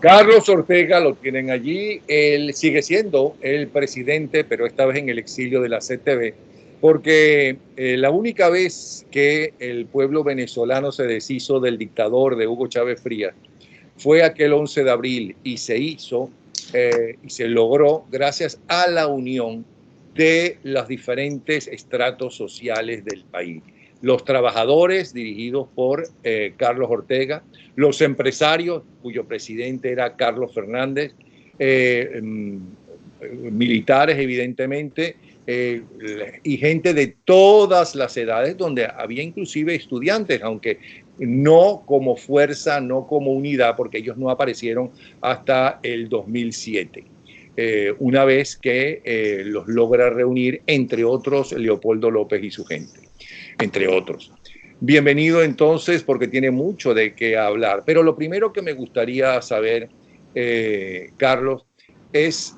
Carlos Ortega lo tienen allí, él sigue siendo el presidente, pero esta vez en el exilio de la CTV, porque la única vez que el pueblo venezolano se deshizo del dictador de Hugo Chávez Frías fue aquel 11 de abril y se hizo y se logró gracias a la unión de los diferentes estratos sociales del país. Los trabajadores, dirigidos por Carlos Ortega, los empresarios, cuyo presidente era Carlos Fernández, militares, evidentemente, y gente de todas las edades, donde había inclusive estudiantes, aunque no como fuerza, no como unidad, porque ellos no aparecieron hasta el 2007. Una vez que los logra reunir, entre otros, Leopoldo López y su gente, entre otros. Bienvenido entonces, porque tiene mucho de qué hablar. Pero lo primero que me gustaría saber, Carlos, es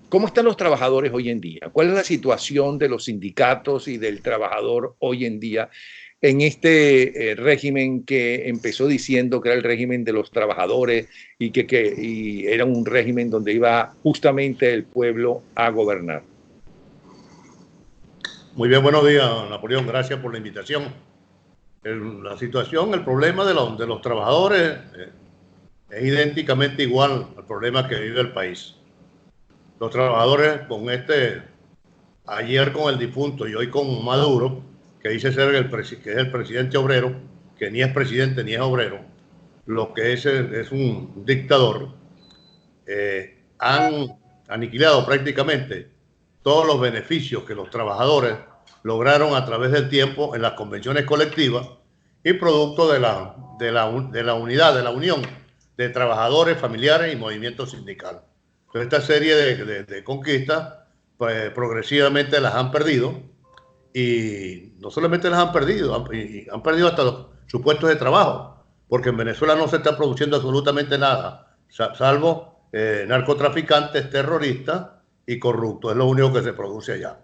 ¿cómo están los trabajadores hoy en día? ¿Cuál es la situación de los sindicatos y del trabajador hoy en día en este régimen que empezó diciendo que era el régimen de los trabajadores y era un régimen donde iba justamente el pueblo a gobernar? Muy bien, buenos días, Napoleón. Gracias por la invitación. La situación, el problema de los trabajadores es idénticamente igual al problema que vive el país. Los trabajadores ayer con el difunto y hoy con Maduro, que dice ser que es el presidente obrero, que ni es presidente ni es obrero, lo que es un dictador, han aniquilado prácticamente todos los beneficios que los trabajadores lograron a través del tiempo en las convenciones colectivas y producto de la unidad, de la unión de trabajadores, familiares y movimientos sindicales. Entonces, esta serie de conquistas, pues, progresivamente las han perdido, y no solamente las han perdido, han perdido hasta sus puestos de trabajo, porque en Venezuela no se está produciendo absolutamente nada, salvo narcotraficantes, terroristas y corruptos. Es lo único que se produce allá.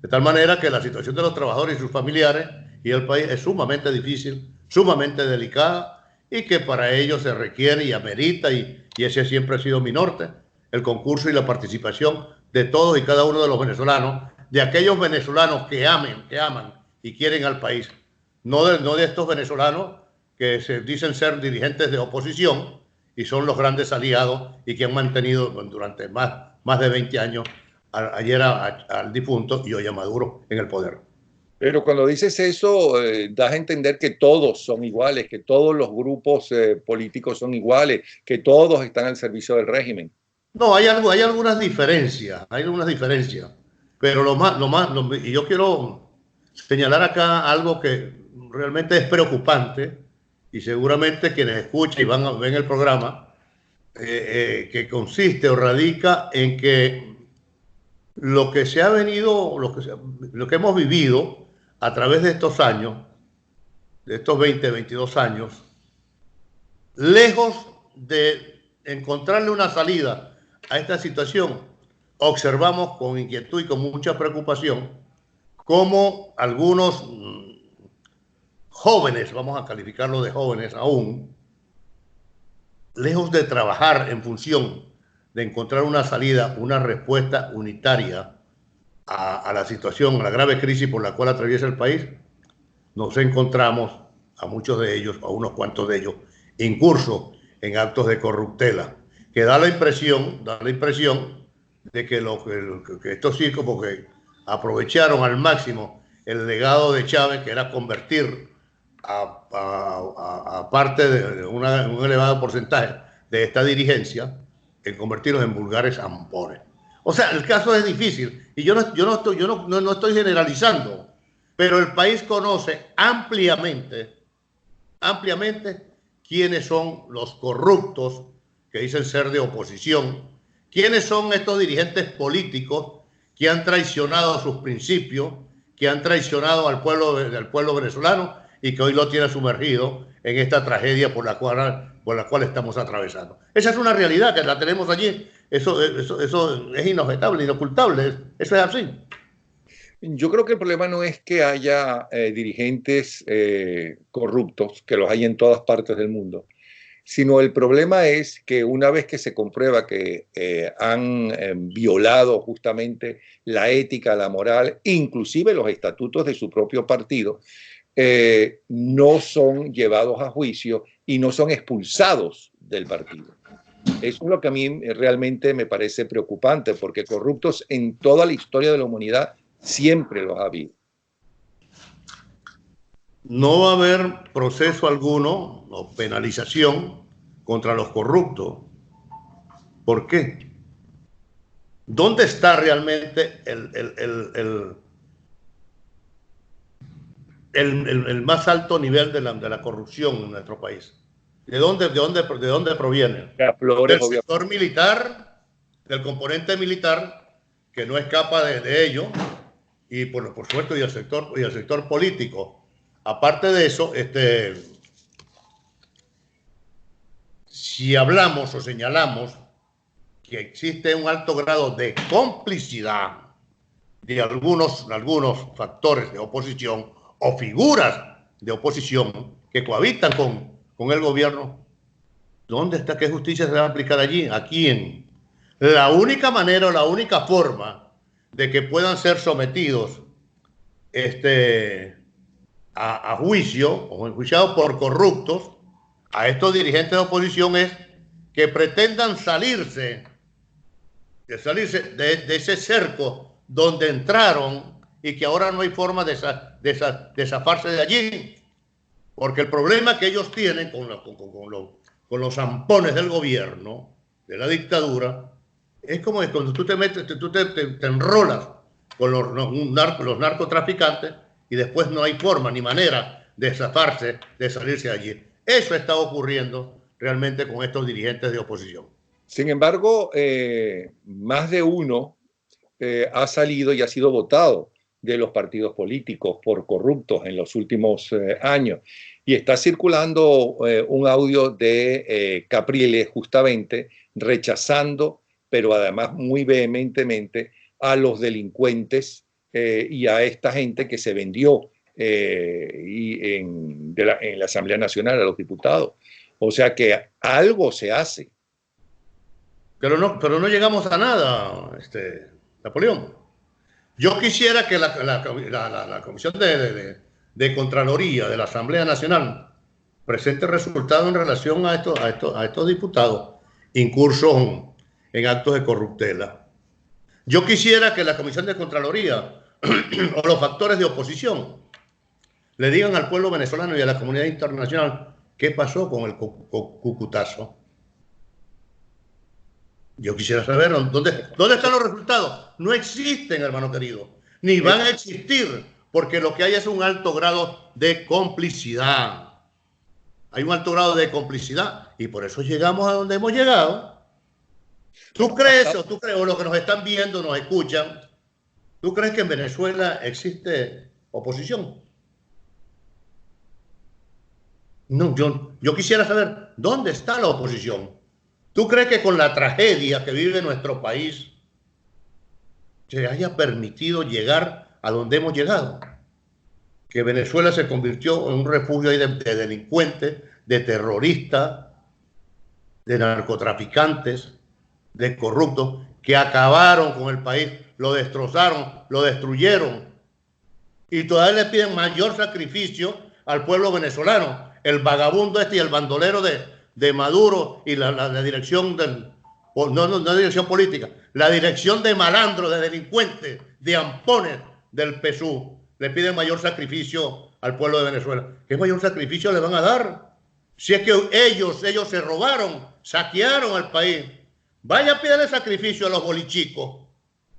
De tal manera que la situación de los trabajadores y sus familiares y el país es sumamente difícil, sumamente delicada, y que para ello se requiere y amerita, y ese siempre ha sido mi norte, el concurso y la participación de todos y cada uno de los venezolanos, de aquellos venezolanos que aman y quieren al país, no de estos venezolanos que se dicen ser dirigentes de oposición y son los grandes aliados y que han mantenido durante más de 20 años ayer al difunto y hoy a Maduro en el poder. Pero cuando dices eso, das a entender que todos son iguales, que todos los grupos políticos son iguales, que todos están al servicio del régimen. No, hay algunas diferencias, pero y yo quiero señalar acá algo que realmente es preocupante, y seguramente quienes escuchan y ven el programa, que consiste o radica en que lo que se ha venido, lo que hemos vivido a través de estos años, de estos 20, 22 años, lejos de encontrarle una salida a esta situación, observamos con inquietud y con mucha preocupación cómo algunos jóvenes, vamos a calificarlo de jóvenes aún, lejos de trabajar en función de encontrar una salida, una respuesta unitaria a la situación, a la grave crisis por la cual atraviesa el país, nos encontramos a muchos de ellos, a unos cuantos de ellos, incursos en actos de corruptela, que da la impresión de que estos sí como que aprovecharon al máximo el legado de Chávez, que era convertir a parte de un elevado porcentaje de esta dirigencia, en convertirlos en vulgares ampones. O sea, el caso es difícil, y yo no estoy generalizando, pero el país conoce ampliamente quiénes son los corruptos que dicen ser de oposición, quiénes son estos dirigentes políticos que han traicionado sus principios, que han traicionado al pueblo venezolano y que hoy lo tiene sumergido en esta tragedia por la cual estamos atravesando. Esa es una realidad que la tenemos allí. Eso es inobjetable, inocultable. Eso es así. Yo creo que el problema no es que haya dirigentes corruptos, que los hay en todas partes del mundo, sino el problema es que una vez que se comprueba que han violado justamente la ética, la moral, inclusive los estatutos de su propio partido, no son llevados a juicio y no son expulsados del partido. Eso es lo que a mí realmente me parece preocupante, porque corruptos en toda la historia de la humanidad siempre los ha habido. No va a haber proceso alguno o penalización contra los corruptos. ¿Por qué? ¿Dónde está realmente el más alto nivel de la corrupción en nuestro país? ¿De dónde proviene? Del sector militar, del componente militar, que no escapa de ello, y por supuesto, y el sector político. Aparte de eso, si hablamos o señalamos que existe un alto grado de complicidad de algunos factores de oposición o figuras de oposición que cohabitan con el gobierno, ¿dónde está? ¿Qué justicia se va a aplicar allí? ¿A quién? La única manera o la única forma de que puedan ser sometidos a juicio o enjuiciados por corruptos a estos dirigentes de oposición es que pretendan salirse de ese cerco donde entraron y que ahora no hay forma de zafarse de allí, porque el problema que ellos tienen con los zampones del gobierno, de la dictadura, es como cuando tú te enrolas con los narcotraficantes y después no hay forma ni manera de zafarse, de salirse de allí. Eso está ocurriendo realmente con estos dirigentes de oposición. Sin embargo, más de uno ha salido y ha sido votado de los partidos políticos por corruptos en los últimos años. Y está circulando un audio de Capriles justamente rechazando, pero además muy vehementemente, a los delincuentes y a esta gente que se vendió en la Asamblea Nacional, a los diputados. O sea que algo se hace. Pero no llegamos a nada, Napoleón. Yo quisiera que la Comisión de Contraloría de la Asamblea Nacional presente resultados en relación a estos diputados incursos en actos de corruptela. Yo quisiera que la Comisión de Contraloría o los factores de oposición le digan al pueblo venezolano y a la comunidad internacional qué pasó con el Cucutazo. Yo quisiera saber dónde están los resultados. No existen, hermano querido, ni van a existir, porque lo que hay es un alto grado de complicidad. Hay un alto grado de complicidad y por eso llegamos a donde hemos llegado. ¿Tú crees o los que nos están viendo, nos escuchan, tú crees que en Venezuela existe oposición? No, yo quisiera saber dónde está la oposición. ¿Tú crees que con la tragedia que vive nuestro país se haya permitido llegar a donde hemos llegado? Que Venezuela se convirtió en un refugio de delincuentes, de terroristas, de narcotraficantes, de corruptos, que acabaron con el país, lo destrozaron, lo destruyeron. Y todavía le piden mayor sacrificio al pueblo venezolano. El vagabundo y el bandolero de Maduro y la dirección no dirección política, la dirección de malandros, de delincuentes, de ampones del PSUV, le piden mayor sacrificio al pueblo de Venezuela. ¿Qué mayor sacrificio le van a dar? Si es que ellos se robaron, saquearon al país. Vayan a pedirle sacrificio a los bolichicos.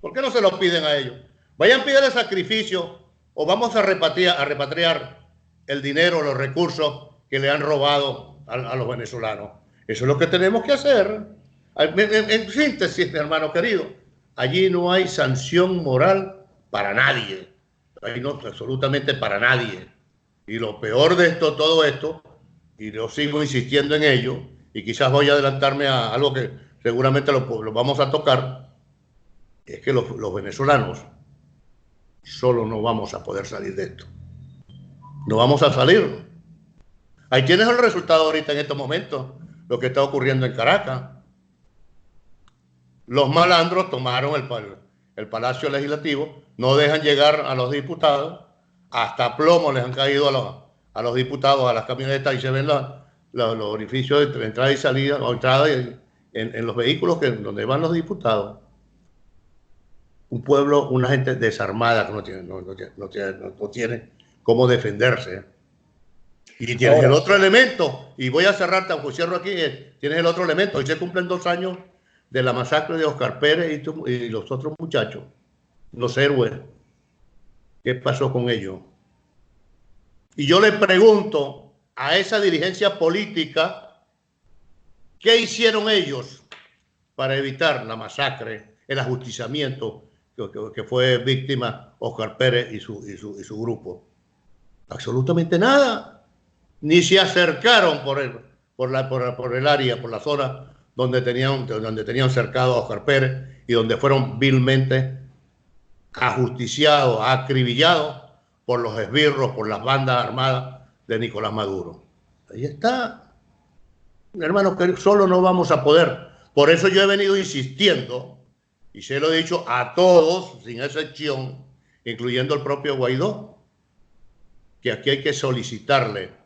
¿Por qué no se lo piden a ellos? Vayan a pedirle sacrificio o vamos a repatriar el dinero, los recursos que le han robado a los venezolanos. Eso es lo que tenemos que hacer. En síntesis, mi hermano querido, allí no hay sanción moral para nadie. Ahí no, absolutamente para nadie. Y lo peor de todo esto, y yo sigo insistiendo en ello, y quizás voy a adelantarme a algo que seguramente lo vamos a tocar, es que los venezolanos solo no vamos a poder salir de esto. No vamos a salir. Ahí tienes el resultado ahorita en estos momentos. lo que está ocurriendo en Caracas. Los malandros tomaron el Palacio Legislativo, no dejan llegar a los diputados, hasta plomo les han caído a los diputados, a las camionetas, y se ven los orificios de entrada y salida, o entrada en los vehículos donde van los diputados. Un pueblo, una gente desarmada que no tiene cómo defenderse. Y tienes el otro elemento, y voy a cerrar, tampoco cierro aquí, tienes el otro elemento. Hoy se cumplen 2 años de la masacre de Oscar Pérez y los otros muchachos, los héroes. ¿Qué pasó con ellos? Y yo le pregunto a esa dirigencia política, ¿qué hicieron ellos para evitar la masacre, el ajusticiamiento que fue víctima Oscar Pérez y su grupo? Absolutamente nada. Ni se acercaron por el área, por la zona donde tenían cercado a Oscar Pérez y donde fueron vilmente ajusticiados, acribillados por los esbirros, por las bandas armadas de Nicolás Maduro. Ahí está. Hermanos, que solo no vamos a poder. Por eso yo he venido insistiendo, y se lo he dicho a todos, sin excepción, incluyendo el propio Guaidó, que aquí hay que solicitarle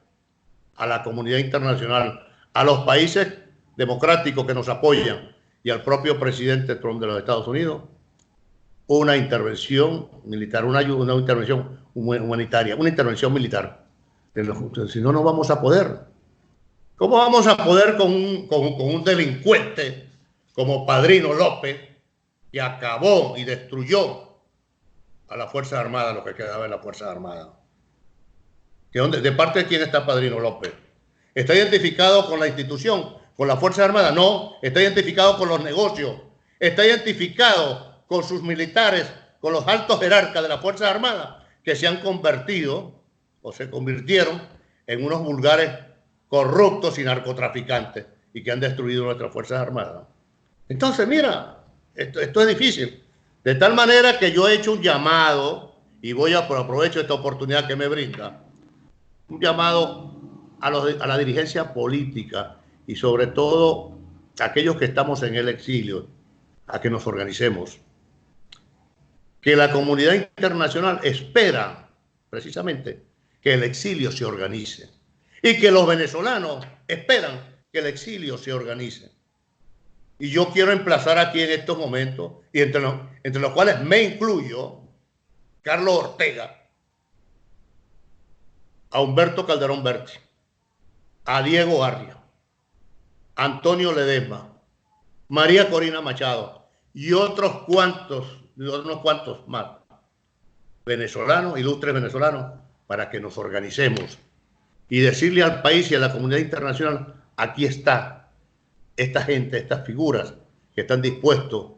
a la comunidad internacional, a los países democráticos que nos apoyan y al propio presidente Trump de los Estados Unidos, una intervención militar, una intervención humanitaria, una intervención militar. Si no, no vamos a poder. ¿Cómo vamos a poder con un delincuente como Padrino López, que acabó y destruyó a las Fuerzas Armadas, lo que quedaba en las Fuerzas Armadas? ¿De parte de quién está Padrino López? ¿Está identificado con la institución, con las Fuerzas Armadas? No, está identificado con los negocios, está identificado con sus militares, con los altos jerarcas de las Fuerzas Armadas, que se han convertido o se convirtieron en unos vulgares corruptos y narcotraficantes y que han destruido nuestras Fuerzas Armadas. Entonces, mira, esto es difícil. De tal manera que yo he hecho un llamado, y aprovecho esta oportunidad que me brinda, un llamado a la dirigencia política y sobre todo a aquellos que estamos en el exilio, a que nos organicemos. Que la comunidad internacional espera precisamente que el exilio se organice y que los venezolanos esperan que el exilio se organice. Y yo quiero emplazar aquí en estos momentos, y entre los cuales me incluyo, Carlos Ortega, a Humberto Calderón Berti, a Diego Arria, Antonio Ledesma, María Corina Machado y unos cuantos más venezolanos, ilustres venezolanos, para que nos organicemos y decirle al país y a la comunidad internacional: aquí está esta gente, estas figuras que están dispuestos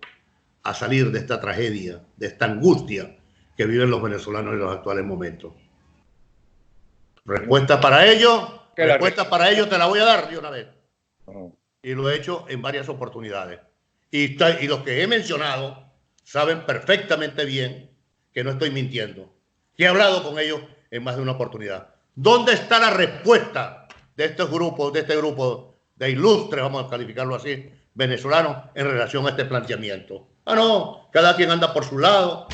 a salir de esta tragedia, de esta angustia que viven los venezolanos en los actuales momentos. Respuesta para ello te la voy a dar de una vez. Y lo he hecho en varias oportunidades. Y los que he mencionado saben perfectamente bien que no estoy mintiendo, que he hablado con ellos en más de una oportunidad. ¿Dónde está la respuesta de este grupo de ilustres, vamos a calificarlo así, venezolanos, en relación a este planteamiento? No, cada quien anda por su lado,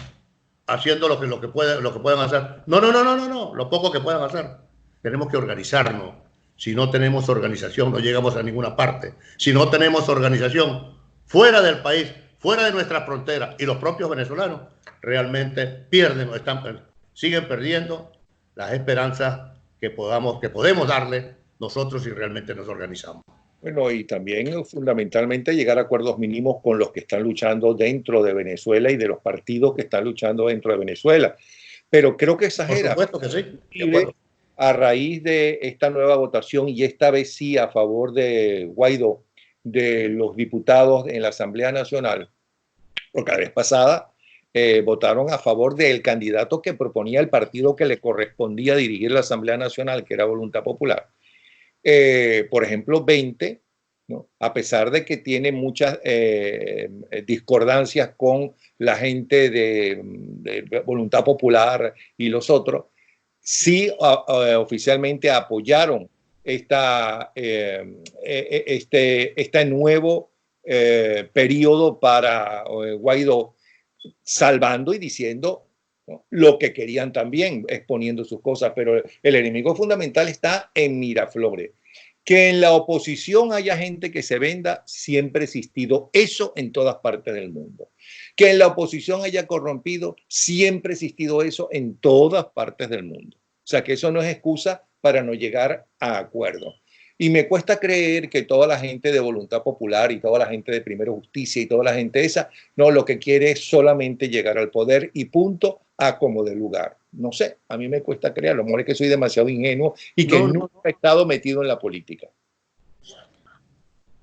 haciendo lo que puedan hacer. No, lo poco que puedan hacer. Tenemos que organizarnos. Si no tenemos organización, no llegamos a ninguna parte. Si no tenemos organización fuera del país, fuera de nuestras fronteras, y los propios venezolanos realmente siguen perdiendo las esperanzas que podemos darle nosotros si realmente nos organizamos. Bueno, y también fundamentalmente llegar a acuerdos mínimos con los que están luchando dentro de Venezuela y de los partidos que están luchando dentro de Venezuela. Pero creo que exagera. Por supuesto que sí. A raíz de esta nueva votación, y esta vez sí a favor de Guaidó, de los diputados en la Asamblea Nacional, porque la vez pasada votaron a favor del candidato que proponía el partido que le correspondía dirigir la Asamblea Nacional, que era Voluntad Popular. Por ejemplo, 20, ¿no? A pesar de que tiene muchas discordancias con la gente de Voluntad Popular y los otros, sí oficialmente apoyaron este nuevo periodo para Guaidó, salvando y diciendo, ¿no?, lo que querían también, exponiendo sus cosas, pero el enemigo fundamental está en Miraflores. Que en la oposición haya gente que se venda, siempre ha existido eso en todas partes del mundo. Que en la oposición haya corrompido, siempre ha existido eso en todas partes del mundo. O sea que eso no es excusa para no llegar a acuerdo. Y me cuesta creer que toda la gente de Voluntad Popular y toda la gente de Primero Justicia y toda la gente esa, no, lo que quiere es solamente llegar al poder y punto, a como de lugar. No sé, a mí me cuesta creer, a lo mejor es que soy demasiado ingenuo y que nunca he estado metido en la política.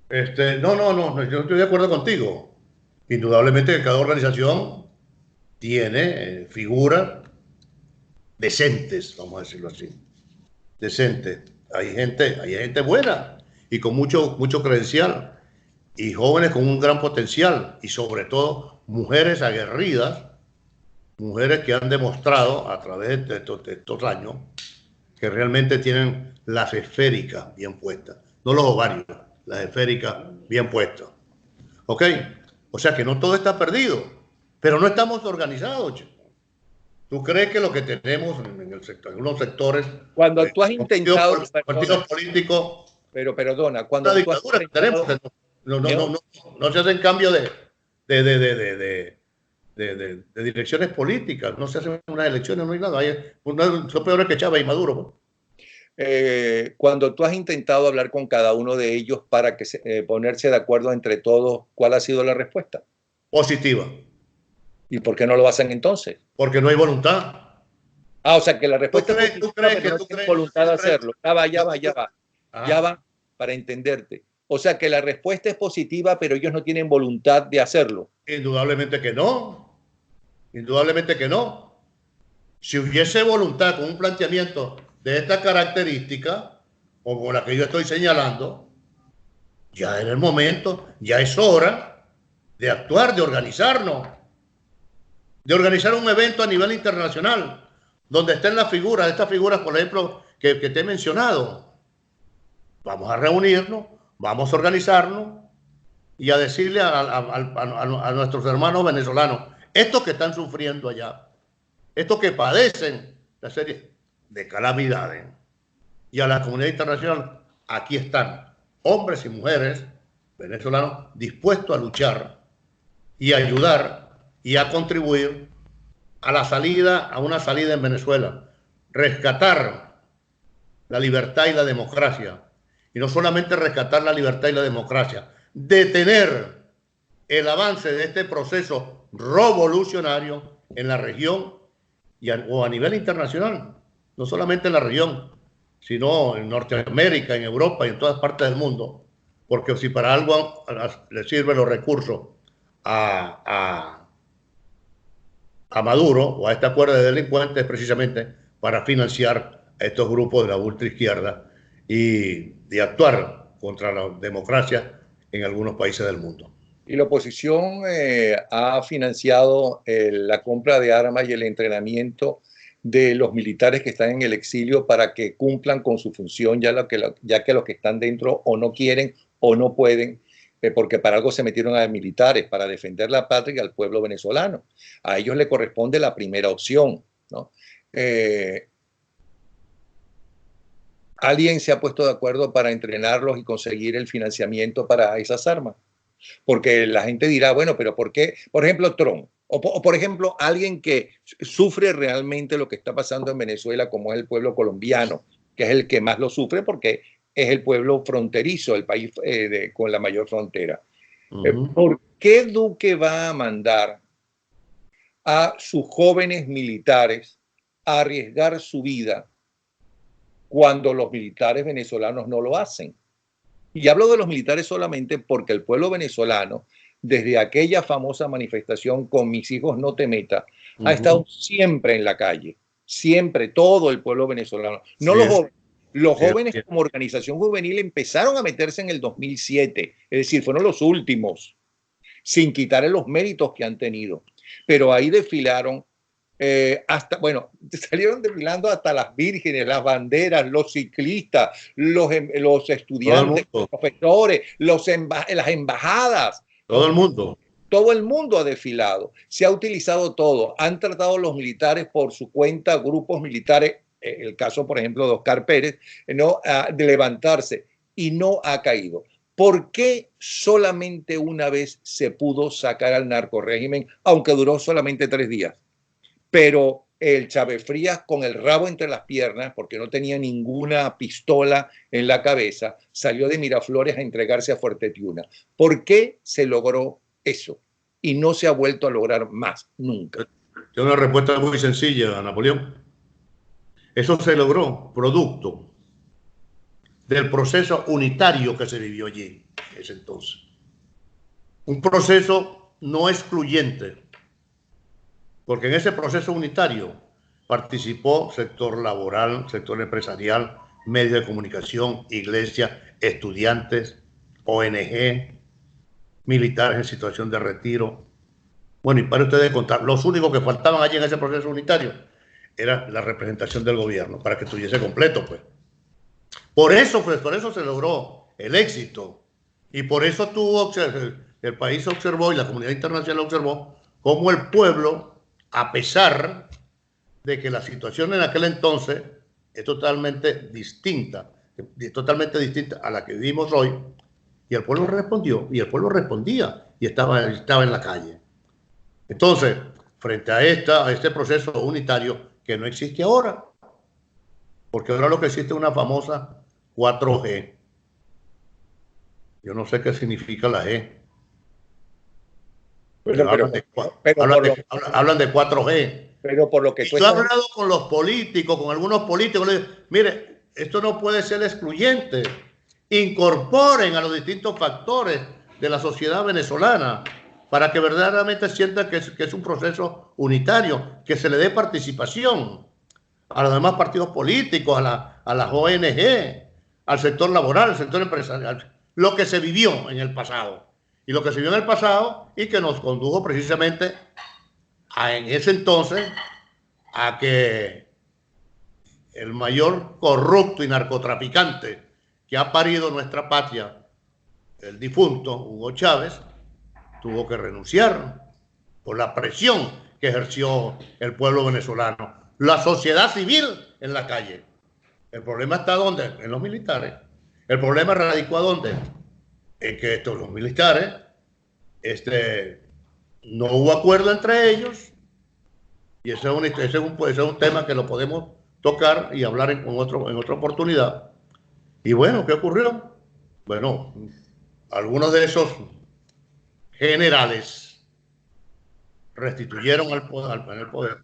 No, yo estoy de acuerdo contigo. Indudablemente que cada organización tiene figuras decentes, vamos a decirlo así. Decentes. Hay gente buena y con mucho credencial, y jóvenes con un gran potencial, y sobre todo mujeres aguerridas, mujeres que han demostrado a través de estos años que realmente tienen las esféricas bien puestas, no los ovarios, las esféricas bien puestas. ¿Ok? O sea que no todo está perdido, pero no estamos organizados, chico. ¿Tú crees que lo que tenemos en el sector, en algunos sectores, cuando tú has intentado partidos políticos, pero perdona, cuando una tú has dictadura que tenemos, no se hacen cambios de direcciones políticas, no se hacen unas elecciones, no hay nada, son peores que Chávez y Maduro. Cuando tú has intentado hablar con cada uno de ellos para que ponerse de acuerdo entre todos, ¿cuál ha sido la respuesta? Positiva. ¿Y por qué no lo hacen entonces? Porque no hay voluntad. Ah, o sea que la respuesta es positiva, pero no tienen voluntad de hacerlo. Ya va, para entenderte. O sea que la respuesta es positiva, pero ellos no tienen voluntad de hacerlo. Indudablemente que no. Indudablemente que no. Si hubiese voluntad con un planteamiento de esta característica, o con la que yo estoy señalando, ya era el momento, ya es hora de actuar, de organizarnos, de organizar un evento a nivel internacional, donde estén las figuras, estas figuras, por ejemplo, que te he mencionado. Vamos a reunirnos, vamos a organizarnos y a decirle a nuestros hermanos venezolanos, estos que están sufriendo allá, estos que padecen la serie de calamidades, y a la comunidad internacional, aquí están hombres y mujeres venezolanos dispuestos a luchar y a ayudar y a contribuir a la salida, a una salida en Venezuela, rescatar la libertad y la democracia, y no solamente rescatar la libertad y la democracia, detener el avance de este proceso revolucionario en la región o a nivel internacional, no solamente en la región, sino en Norteamérica, en Europa y en todas partes del mundo, porque si para algo le sirven los recursos a Maduro o a este acuerdo de delincuentes, precisamente para financiar a estos grupos de la ultraizquierda y de actuar contra la democracia en algunos países del mundo. Y la oposición ha financiado la compra de armas y el entrenamiento de los militares que están en el exilio para que cumplan con su función, ya que los que están dentro o no quieren o no pueden, porque para algo se metieron a militares, para defender la patria y al pueblo venezolano. A ellos le corresponde la primera opción, ¿no? ¿Alguien se ha puesto de acuerdo para entrenarlos y conseguir el financiamiento para esas armas? Porque la gente dirá, bueno, pero ¿por qué? Por ejemplo, Trump, o por ejemplo, alguien que sufre realmente lo que está pasando en Venezuela, como es el pueblo colombiano, que es el que más lo sufre porque es el pueblo fronterizo, el país con la mayor frontera. ¿Por qué Duque va a mandar a sus jóvenes militares a arriesgar su vida cuando los militares venezolanos no lo hacen? Y hablo de los militares solamente porque el pueblo venezolano, desde aquella famosa manifestación con Mis hijos no te metas, ha estado siempre en la calle, siempre, todo el pueblo venezolano. No los jóvenes como organización juvenil empezaron a meterse en el 2007, es decir, fueron los últimos, sin quitarle los méritos que han tenido. Pero ahí desfilaron bueno, salieron desfilando hasta las vírgenes, las banderas, los ciclistas, los estudiantes, los profesores, las embajadas. Todo el mundo. Todo el mundo ha desfilado, se ha utilizado todo. Han tratado los militares por su cuenta, grupos militares, el caso, por ejemplo, de Oscar Pérez, ¿no? De levantarse y no ha caído. ¿Por qué solamente una vez se pudo sacar al narcorrégimen, aunque duró solamente 3 días? Pero el Chávez Frías, con el rabo entre las piernas, porque no tenía ninguna pistola en la cabeza, salió de Miraflores a entregarse a Fuerte Tiuna. ¿Por qué se logró eso? Y no se ha vuelto a lograr más, nunca. Tengo una respuesta muy sencilla, Napoleón. Eso se logró producto del proceso unitario que se vivió allí en ese entonces. Un proceso no excluyente, porque en ese proceso unitario participó sector laboral, sector empresarial, medios de comunicación, iglesia, estudiantes, ONG, militares en situación de retiro. Bueno, y para ustedes contar, los únicos que faltaban allí en ese proceso unitario era la representación del gobierno, para que estuviese completo, pues. Por eso se logró el éxito. Y por eso el país observó y la comunidad internacional observó cómo el pueblo, a pesar de que la situación en aquel entonces es totalmente distinta a la que vivimos hoy, y el pueblo respondió, y el pueblo respondía, y estaba en la calle. Entonces, frente a este proceso unitario que no existe ahora, porque ahora lo que existe es una famosa 4G. Yo no sé qué significa la G. Hablan de 4G. Pero por lo que yo he hablado con los políticos, con algunos políticos, les digo, mire, esto no puede ser excluyente. Incorporen a los distintos factores de la sociedad venezolana para que verdaderamente sientan que es un proceso unitario, que se le dé participación a los demás partidos políticos, a las ONG, al sector laboral, al sector empresarial, lo que se vivió en el pasado. Y lo que se vivió en el pasado y que nos condujo precisamente en ese entonces a que el mayor corrupto y narcotraficante que ha parido nuestra patria, el difunto Hugo Chávez, tuvo que renunciar por la presión que ejerció el pueblo venezolano, la sociedad civil en la calle. El problema está ¿dónde? En los militares. El problema radicó ¿a dónde? En que los militares, no hubo acuerdo entre ellos, y ese es un tema que lo podemos tocar y hablar en otra oportunidad. Y bueno, ¿qué ocurrió? Bueno, algunos de esos generales restituyeron el poder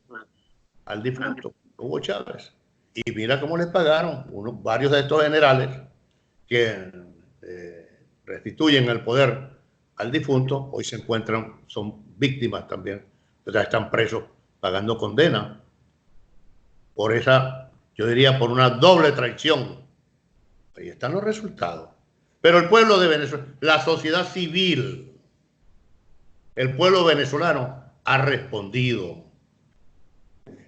al difunto Hugo Chávez. Y mira cómo les pagaron varios de estos generales que restituyen el poder al difunto, hoy se encuentran, son víctimas también, o sea, están presos pagando condena por esa, yo diría, por una doble traición. Ahí están los resultados. Pero el pueblo de Venezuela, la sociedad civil, el pueblo venezolano ha respondido.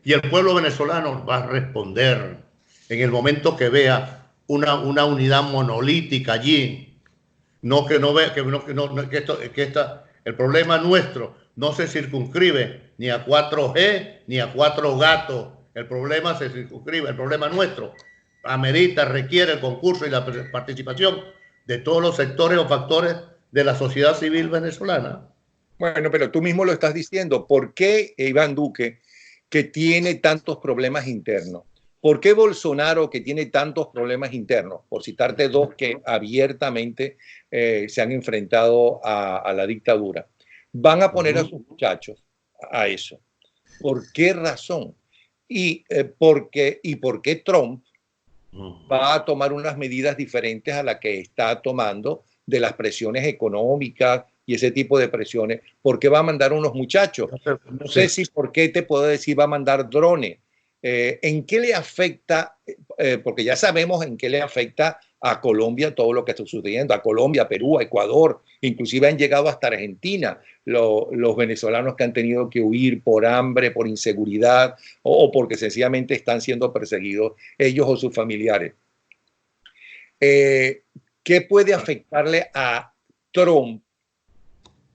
Y el pueblo venezolano va a responder en el momento que vea una unidad monolítica allí. El problema nuestro no se circunscribe ni a 4G ni a 4 gatos. El problema se circunscribe, el problema nuestro amerita, requiere el concurso y la participación de todos los sectores o factores de la sociedad civil venezolana. Bueno, pero tú mismo lo estás diciendo. ¿Por qué Iván Duque, que tiene tantos problemas internos? ¿Por qué Bolsonaro, que tiene tantos problemas internos? Por citarte dos que abiertamente se han enfrentado a la dictadura. Van a poner a sus muchachos a eso. ¿Por qué razón? ¿Y por qué Trump va a tomar unas medidas diferentes a las que está tomando de las presiones económicas y ese tipo de presiones? ¿Por qué va a mandar unos muchachos? No sé si por qué te puedo decir va a mandar drones. ¿En qué le afecta? Porque ya sabemos en qué le afecta a Colombia todo lo que está sucediendo, a Colombia, Perú, a Ecuador, inclusive han llegado hasta Argentina los venezolanos que han tenido que huir por hambre, por inseguridad o porque sencillamente están siendo perseguidos ellos o sus familiares. ¿Qué puede afectarle a Trump?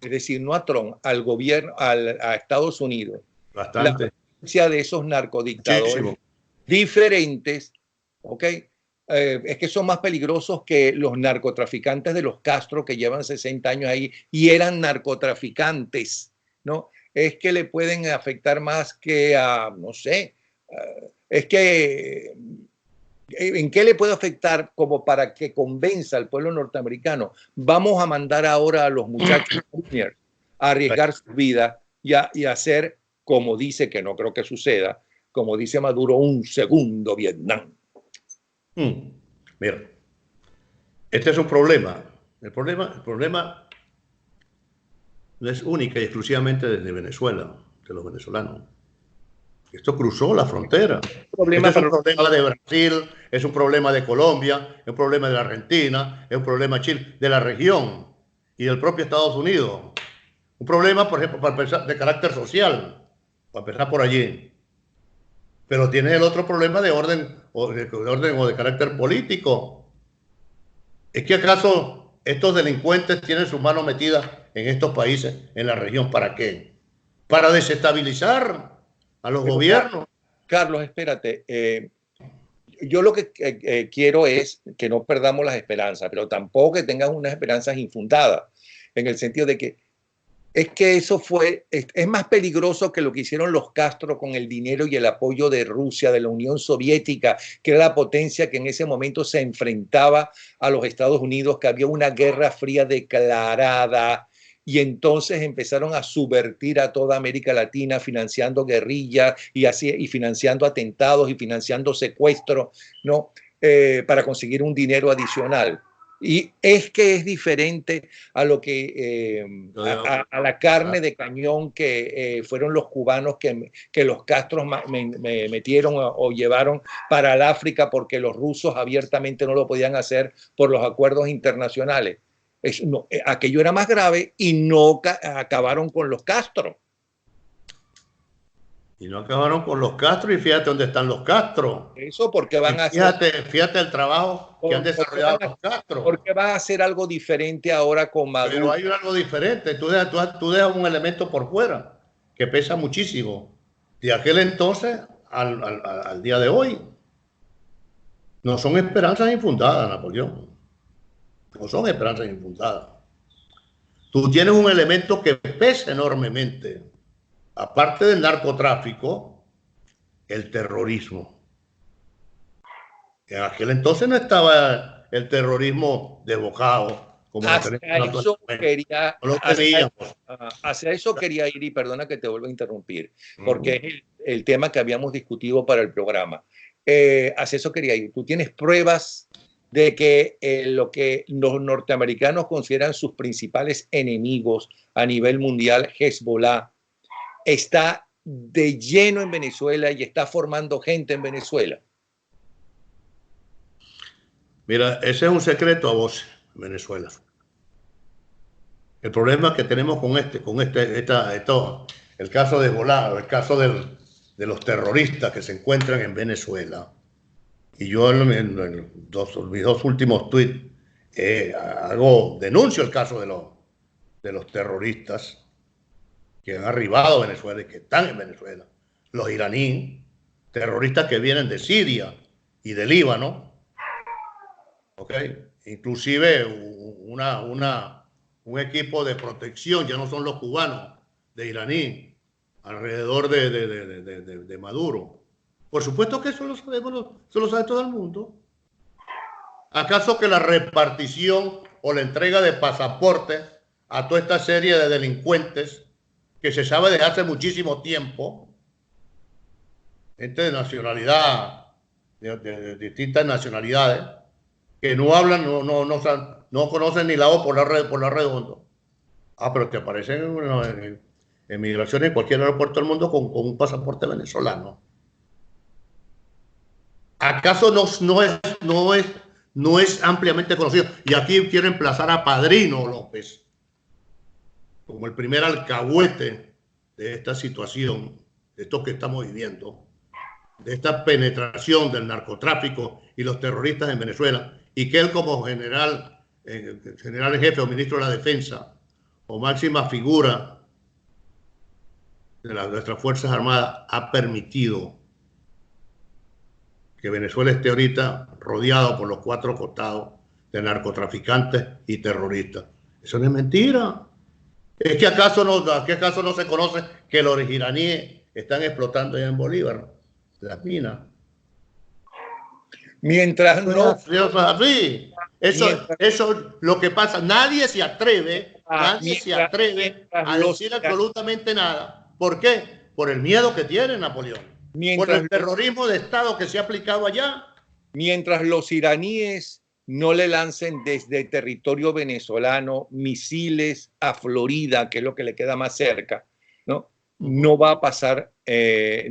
Es decir, no a Trump, al gobierno, a Estados Unidos. Bastante. La presencia de esos narcodictadores Muchísimo. Diferentes, ¿ok? Es que son más peligrosos que los narcotraficantes de los Castro que llevan 60 años ahí y eran narcotraficantes, ¿no? Es que le pueden afectar más que a, no sé, es que ¿en qué le puede afectar como para que convenza al pueblo norteamericano? Vamos a mandar ahora a los muchachos a arriesgar su vida y a hacer, como dice, que no creo que suceda, como dice Maduro, un segundo Vietnam. Mira, este es un problema. El problema no es única y exclusivamente de Venezuela, de los venezolanos. Esto cruzó la frontera. Este es un problema de Brasil, es un problema de Colombia, es un problema de la Argentina, es un problema de Chile, de la región y del propio Estados Unidos. Un problema, por ejemplo, para pensar, de carácter social, para empezar por allí. Pero tiene el otro problema de orden o de carácter político. ¿Es que acaso estos delincuentes tienen sus manos metidas en estos países, en la región? ¿Para qué? Para desestabilizar a los gobiernos. Carlos, espérate. Yo lo que quiero es que no perdamos las esperanzas, pero tampoco que tengan unas esperanzas infundadas, en el sentido de que es que eso es más peligroso que lo que hicieron los Castro con el dinero y el apoyo de Rusia, de la Unión Soviética, que era la potencia que en ese momento se enfrentaba a los Estados Unidos, que había una guerra fría declarada. Y entonces empezaron a subvertir a toda América Latina financiando guerrillas y financiando atentados y financiando secuestros, ¿no? Para conseguir un dinero adicional. Y es que es diferente a lo que a la carne de cañón que fueron los cubanos que los Castros me metieron o llevaron para el África porque los rusos abiertamente no lo podían hacer por los acuerdos internacionales. No, aquello era más grave y no acabaron con los Castro. Y no acabaron con los Castro y fíjate dónde están los Castro. Eso porque van a hacer... Fíjate el trabajo que han desarrollado los Castro. Porque van a hacer algo diferente ahora con Maduro. Pero hay algo diferente. Tú dejas un elemento por fuera que pesa muchísimo. De aquel entonces al día de hoy. No son esperanzas infundadas, Napoleón. No son esperanzas infundadas. Tú tienes un elemento que pesa enormemente. Aparte del narcotráfico, el terrorismo. En aquel entonces no estaba el terrorismo desbocado. Como hacia eso quería ir, y perdona que te vuelva a interrumpir, porque es el tema que habíamos discutido para el programa. Hacia eso quería ir. Tú tienes pruebas de que lo que los norteamericanos consideran sus principales enemigos a nivel mundial, Hezbollah, está de lleno en Venezuela y está formando gente en Venezuela. Mira, ese es un secreto a voces en Venezuela. El problema que tenemos con el caso de Hezbollah, el caso de los terroristas que se encuentran en Venezuela. Y yo en mis dos últimos tweets denuncio el caso de los terroristas que han arribado a Venezuela y que están en Venezuela. Los iraníes, terroristas que vienen de Siria y de Líbano. ¿Okay? Inclusive un equipo de protección, ya no son los cubanos, de iraní, alrededor de Maduro. Por supuesto que eso lo sabemos, eso lo sabe todo el mundo. ¿Acaso que la repartición o la entrega de pasaportes a toda esta serie de delincuentes que se sabe desde hace muchísimo tiempo, gente de nacionalidad, de distintas nacionalidades, que no hablan, no conocen ni la O por la redonda? Pero te aparecen en migración en cualquier aeropuerto del mundo con un pasaporte venezolano. ¿Acaso no es ampliamente conocido? Y aquí quiero emplazar a Padrino López como el primer alcahuete de esta situación, de esto que estamos viviendo, de esta penetración del narcotráfico y los terroristas en Venezuela, y que él como general en jefe o ministro de la Defensa o máxima figura de nuestras Fuerzas Armadas ha permitido que Venezuela esté ahorita rodeado por los cuatro costados de narcotraficantes y terroristas. Eso no es mentira. ¿Es que acaso no se conoce que los iraníes están explotando allá en Bolívar las minas? Mientras no... Así. Eso es lo que pasa. Nadie se atreve a decir absolutamente nada. ¿Por qué? Por el miedo que tiene Napoleón. Por el terrorismo de Estado que se ha aplicado allá. Mientras los iraníes no le lancen desde territorio venezolano misiles a Florida, que es lo que le queda más cerca, ¿no? No va a pasar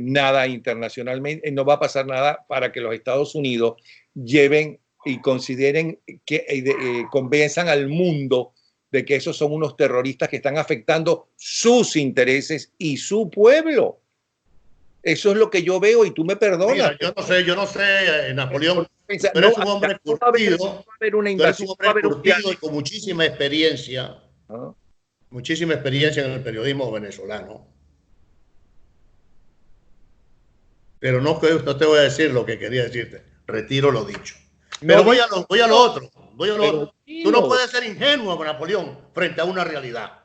nada internacionalmente, no va a pasar nada para que los Estados Unidos lleven y consideren que convenzan al mundo de que esos son unos terroristas que están afectando sus intereses y su pueblo. Eso es lo que yo veo y tú me perdonas. Mira, yo no sé, Napoleón. Tú eres un hombre curtido, y con muchísima experiencia, muchísima experiencia en el periodismo venezolano. Pero no te voy a decir lo que quería decirte. Retiro lo dicho. Pero voy a lo otro. Tú no puedes ser ingenuo, Napoleón, frente a una realidad.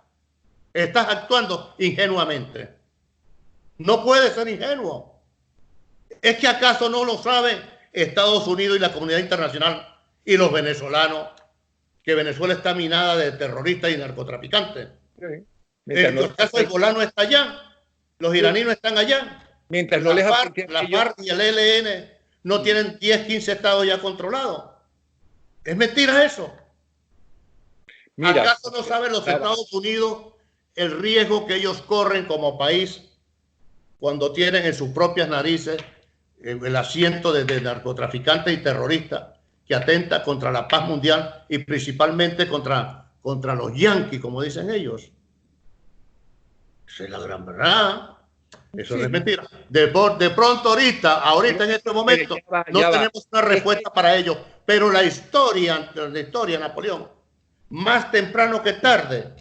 Estás actuando ingenuamente. No puedes ser ingenuo. ¿Es que acaso no lo sabe Estados Unidos y la comunidad internacional y los venezolanos que Venezuela está minada de terroristas y narcotraficantes? Sí. En el caso de Hezbollah no está allá. Los iraníes no están allá. Mientras no la FARC y el ELN no tienen 10, 15 estados ya controlados. ¿Es mentira eso? Mira, ¿acaso no saben los Estados Unidos el riesgo que ellos corren como país cuando tienen en sus propias narices el asiento de narcotraficantes y terroristas que atenta contra la paz mundial y principalmente contra los yanquis, como dicen ellos? Esa es la gran verdad. Eso sí. No es mentira. De pronto ahorita en este momento no tenemos una respuesta para ello, pero la historia, Napoleón, más temprano que tarde,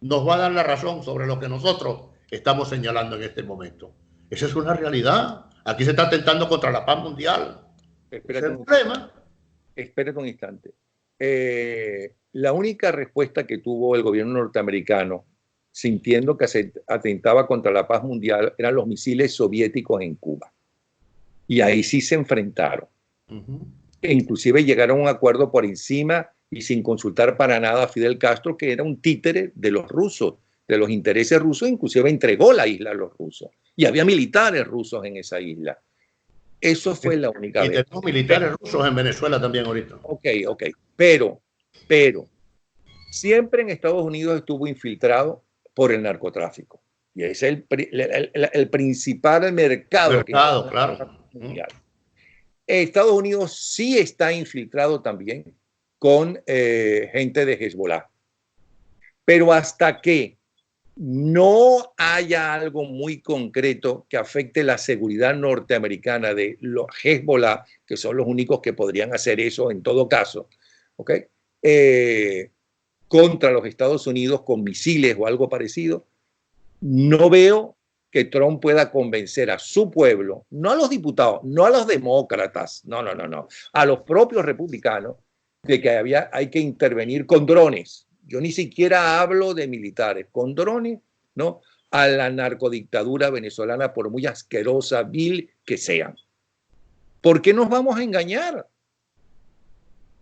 nos va a dar la razón sobre lo que nosotros estamos señalando en este momento. Esa es una realidad. Aquí se está atentando contra la paz mundial. Espérate un instante. La única respuesta que tuvo el gobierno norteamericano, sintiendo que se atentaba contra la paz mundial, eran los misiles soviéticos en Cuba. Y ahí sí se enfrentaron. E inclusive llegaron a un acuerdo por encima y sin consultar para nada a Fidel Castro, que era un títere de los rusos, de los intereses rusos, inclusive entregó la isla a los rusos. Y había militares rusos en esa isla. Eso fue la única vez. Y tenemos militares rusos en Venezuela también ahorita. Ok. Pero, siempre en Estados Unidos estuvo infiltrado por el narcotráfico. Y ese es el principal mercado. Claro. Mundial. Estados Unidos sí está infiltrado también con gente de Hezbollah. Pero hasta que no haya algo muy concreto que afecte la seguridad norteamericana de los Hezbollah, que son los únicos que podrían hacer eso en todo caso, ¿okay? Contra los Estados Unidos con misiles o algo parecido, no veo que Trump pueda convencer a su pueblo, no a los diputados, no a los demócratas, no, a los propios republicanos, de que hay que intervenir con drones. Yo ni siquiera hablo de militares, con drones, ¿no? A la narcodictadura venezolana, por muy asquerosa, vil que sean. ¿Por qué nos vamos a engañar?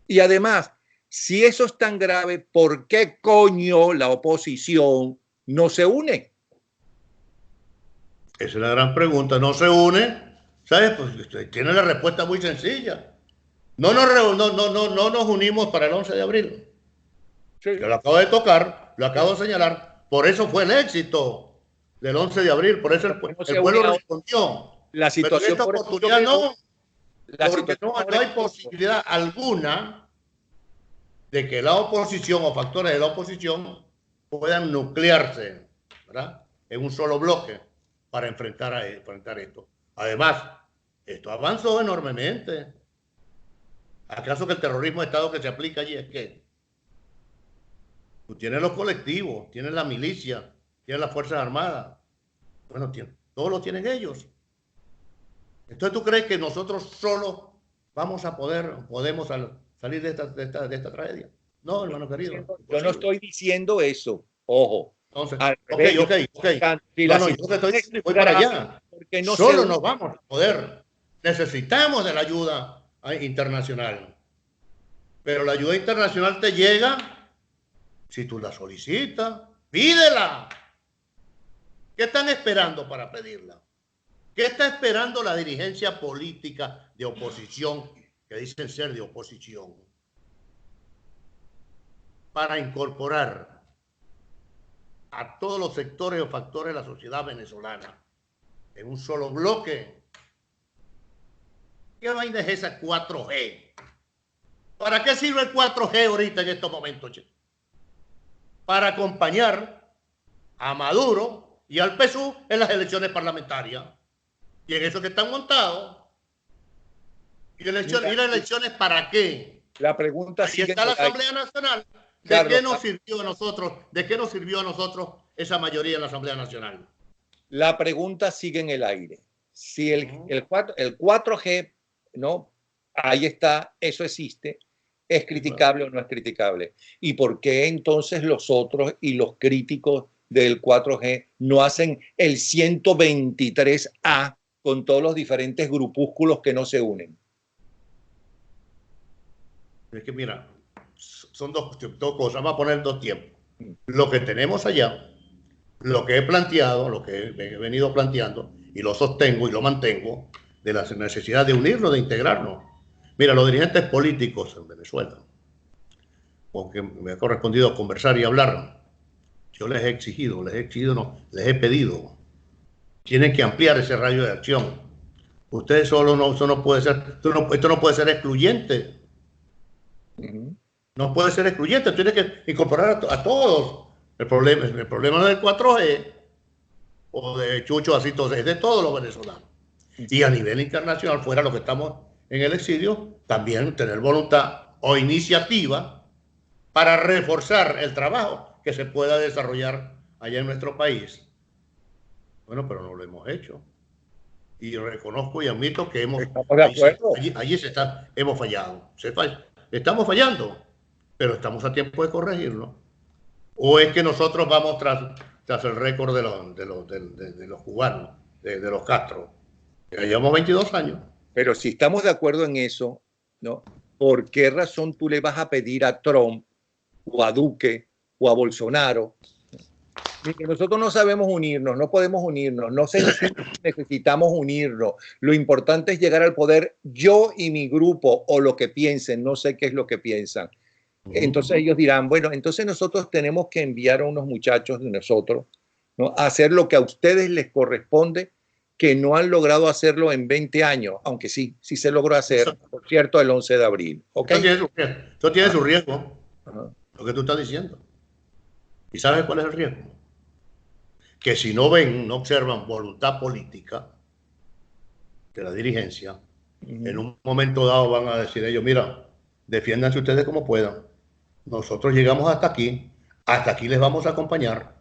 Y además, si eso es tan grave, ¿por qué coño la oposición no se une? Esa es la gran pregunta. No se une, ¿sabes? Pues tiene la respuesta muy sencilla. No nos unimos para el 11 de abril. Sí. Yo lo acabo de tocar, lo acabo de señalar. Por eso fue el éxito del 11 de abril. Por eso el pueblo respondió. La situación, pero en esta oportunidad no. Porque no hay posibilidad alguna de que la oposición o factores de la oposición puedan nuclearse, ¿verdad?, en un solo bloque para enfrentar esto. Además, esto avanzó enormemente. ¿Acaso que el terrorismo de Estado que se aplica allí es que tú tienes los colectivos, tienes la milicia, tienes las Fuerzas Armadas? Bueno, todos lo tienen ellos. Entonces, ¿tú crees que nosotros solos podemos salir de esta tragedia? No, hermano querido. Yo no estoy diciendo eso. Ojo. Entonces, ok. Si no, yo te estoy diciendo, voy para allá. Porque no solo nos vamos a poder. Necesitamos de la ayuda internacional. Pero la ayuda internacional te llega si tú la solicitas. Pídela. ¿Qué están esperando para pedirla? ¿Qué está esperando la dirigencia política de oposición, que dicen ser de oposición, para incorporar a todos los sectores o factores de la sociedad venezolana en un solo bloque? ¿Qué vaina es esa 4G? ¿Para qué sirve el 4G ahorita en estos momentos, che? Para acompañar a Maduro y al PSUV en las elecciones parlamentarias. Y en eso que están montados. ¿Y las elecciones para qué? La pregunta Ahí está la Asamblea Nacional. ¿De qué nos sirvió a nosotros? ¿De qué nos sirvió a nosotros esa mayoría en la Asamblea Nacional? La pregunta sigue en el aire. Si el 4G, ¿no? Ahí está, eso existe, ¿es criticable o no es criticable? ¿Y por qué entonces los otros y los críticos del 4G no hacen el 123A con todos los diferentes grupúsculos que no se unen? Es que mira, son dos cosas. Vamos a poner dos tiempos. Lo que tenemos allá, lo que he planteado, lo que he venido planteando, y lo sostengo y lo mantengo, de la necesidad de unirnos, de integrarnos. Mira, los dirigentes políticos en Venezuela, porque me ha correspondido conversar y hablar, yo les he pedido, tienen que ampliar ese radio de acción. Ustedes solo no, eso no puede ser, esto no puede ser excluyente. No puede ser excluyente, tiene que incorporar a todos. El problema del 4G o de Chucho, así, es de todos los venezolanos. Y a nivel internacional, fuera lo que estamos en el exilio, también tener voluntad o iniciativa para reforzar el trabajo que se pueda desarrollar allá en nuestro país. Bueno, pero no lo hemos hecho. Y reconozco y admito que hemos fallado. Estamos fallando, pero estamos a tiempo de corregirlo. ¿O es que nosotros vamos tras el récord de los cubanos, de los Castro? Ya llevamos 22 años. Pero si estamos de acuerdo en eso, ¿no? ¿Por qué razón tú le vas a pedir a Trump o a Duque o a Bolsonaro? Que nosotros no sabemos unirnos, no podemos unirnos, no necesitamos unirnos. Lo importante es llegar al poder, yo y mi grupo, o lo que piensen, no sé qué es lo que piensan. Entonces ellos dirán, bueno, entonces nosotros tenemos que enviar a unos muchachos de nosotros, ¿no?, a hacer lo que a ustedes les corresponde, que no han logrado hacerlo en 20 años, aunque sí se logró hacer, por cierto, el 11 de abril. ¿Okay? Esto tiene su riesgo, lo que tú estás diciendo. ¿Y sabes cuál es el riesgo? Que si no observan voluntad política de la dirigencia, en un momento dado van a decir ellos, mira, defiéndanse ustedes como puedan. Nosotros llegamos hasta aquí les vamos a acompañar,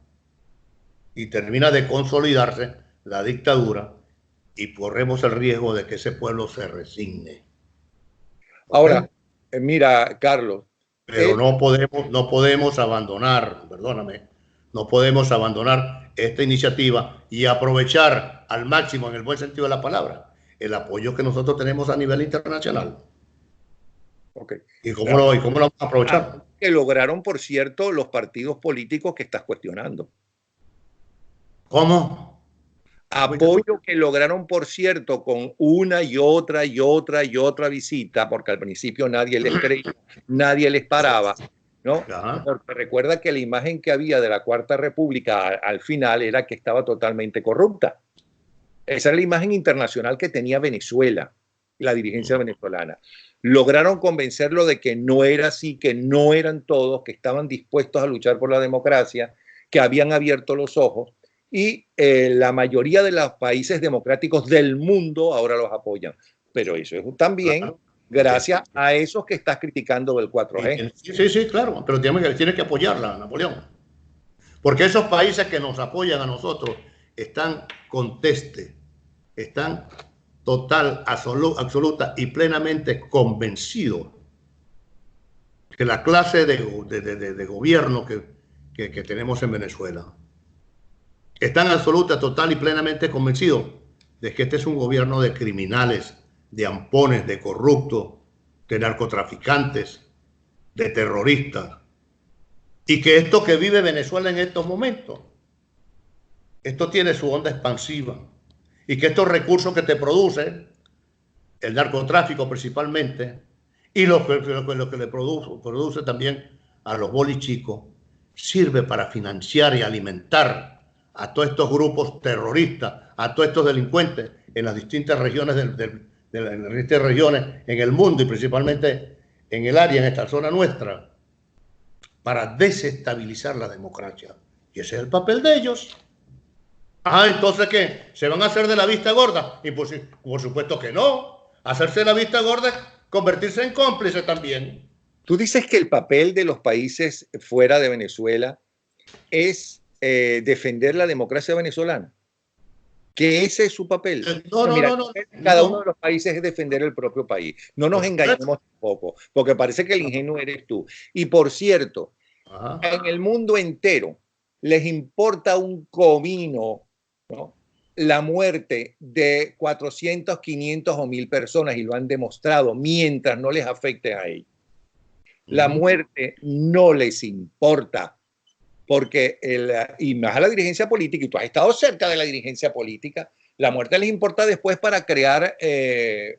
y termina de consolidarse la dictadura y corremos el riesgo de que ese pueblo se resigne. Ahora, mira, Carlos. Pero no podemos abandonar, perdóname, no podemos abandonar esta iniciativa y aprovechar al máximo, en el buen sentido de la palabra, el apoyo que nosotros tenemos a nivel internacional. Okay. ¿Y cómo lo vamos a aprovechar? Que lograron, por cierto, los partidos políticos que estás cuestionando. ¿Cómo? Apoyo que lograron, por cierto, con una y otra visita, porque al principio nadie les creía, nadie les paraba, ¿no? Porque recuerda que la imagen que había de la Cuarta República al final era que estaba totalmente corrupta. Esa era la imagen internacional que tenía Venezuela. la dirigencia venezolana. Lograron convencerlo de que no era así, que no eran todos, que estaban dispuestos a luchar por la democracia, que habían abierto los ojos, y la mayoría de los países democráticos del mundo ahora los apoyan. Pero eso es también gracias a esos que estás criticando del 4G. Sí, claro, pero tienes que apoyarla, Napoleón. Porque esos países que nos apoyan a nosotros están están total, absoluta y plenamente convencidos que la clase de gobierno que tenemos en Venezuela están absoluta, total y plenamente convencidos de que este es un gobierno de criminales, de ampones, de corruptos, de narcotraficantes, de terroristas, y que esto que vive Venezuela en estos momentos, esto tiene su onda expansiva, y que estos recursos que te produce el narcotráfico principalmente, y lo que le produce también a los bolichicos, sirve para financiar y alimentar a todos estos grupos terroristas, a todos estos delincuentes en las distintas regiones en el mundo y principalmente en el área, en esta zona nuestra, para desestabilizar la democracia. Y ese es el papel de ellos. Entonces, ¿qué? ¿Se van a hacer de la vista gorda? Y pues, por supuesto que no. Hacerse de la vista gorda es convertirse en cómplice también. Tú dices que el papel de los países fuera de Venezuela es defender la democracia venezolana. Que ese es su papel. No. Cada uno de los países es defender el propio país. No nos engañemos tampoco, porque parece que el ingenuo eres tú. Y por cierto, en el mundo entero les importa un comino, ¿no?, la muerte de 400, 500 o 1000 personas, y lo han demostrado, mientras no les afecte a ellos. La muerte no les importa, porque y más a la dirigencia política, y tú has estado cerca de la dirigencia política, la muerte les importa después para crear,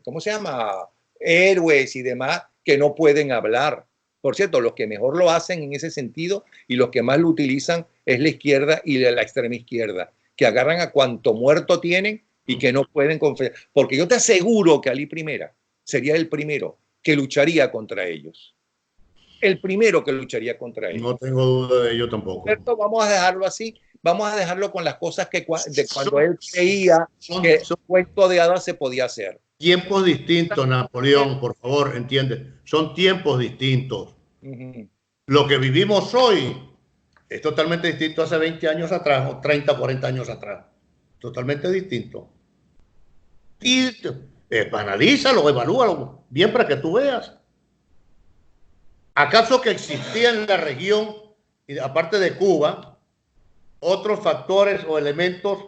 ¿cómo se llama?, héroes y demás que no pueden hablar. Por cierto, los que mejor lo hacen en ese sentido y los que más lo utilizan es la izquierda y la extrema izquierda, que agarran a cuanto muerto tienen y que no pueden confesar. Porque yo te aseguro que Ali Primera sería el primero que lucharía contra ellos. El primero que lucharía contra ellos. No tengo duda de ello tampoco. ¿Cierto? Vamos a dejarlo así. Vamos a dejarlo con las cosas que cuando él creía que su cuento de hadas se podía hacer. Tiempos distintos, Napoleón, por favor, entiende. Son tiempos distintos. Lo que vivimos hoy es totalmente distinto hace 20 años atrás, o 30, 40 años atrás. Totalmente distinto. Y analízalo, evalúalo bien para que tú veas. ¿Acaso que existía en la región, aparte de Cuba, otros factores o elementos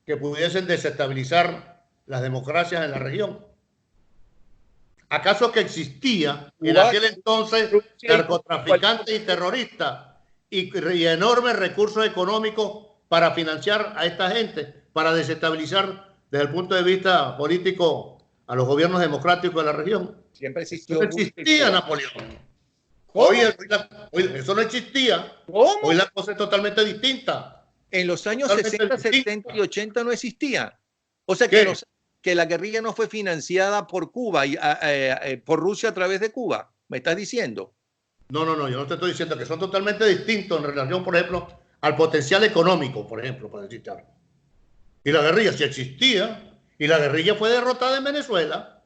que pudiesen desestabilizar las democracias en la región? ¿Acaso que existía en aquel entonces narcotraficantes y terroristas y enormes recursos económicos para financiar a esta gente, para desestabilizar desde el punto de vista político a los gobiernos democráticos de la región? Siempre existió. Eso existía, Napoleón. Hoy eso no existía. ¿Cómo? Hoy la cosa es totalmente distinta. En los años 60, 70 y 80 no existía. O sea que la guerrilla no fue financiada por Cuba y por Rusia a través de Cuba. ¿Me estás diciendo? No, yo no te estoy diciendo, que son totalmente distintos en relación, por ejemplo, al potencial económico, por ejemplo, para decir algo. Y la guerrilla sí existía, y la guerrilla fue derrotada en Venezuela.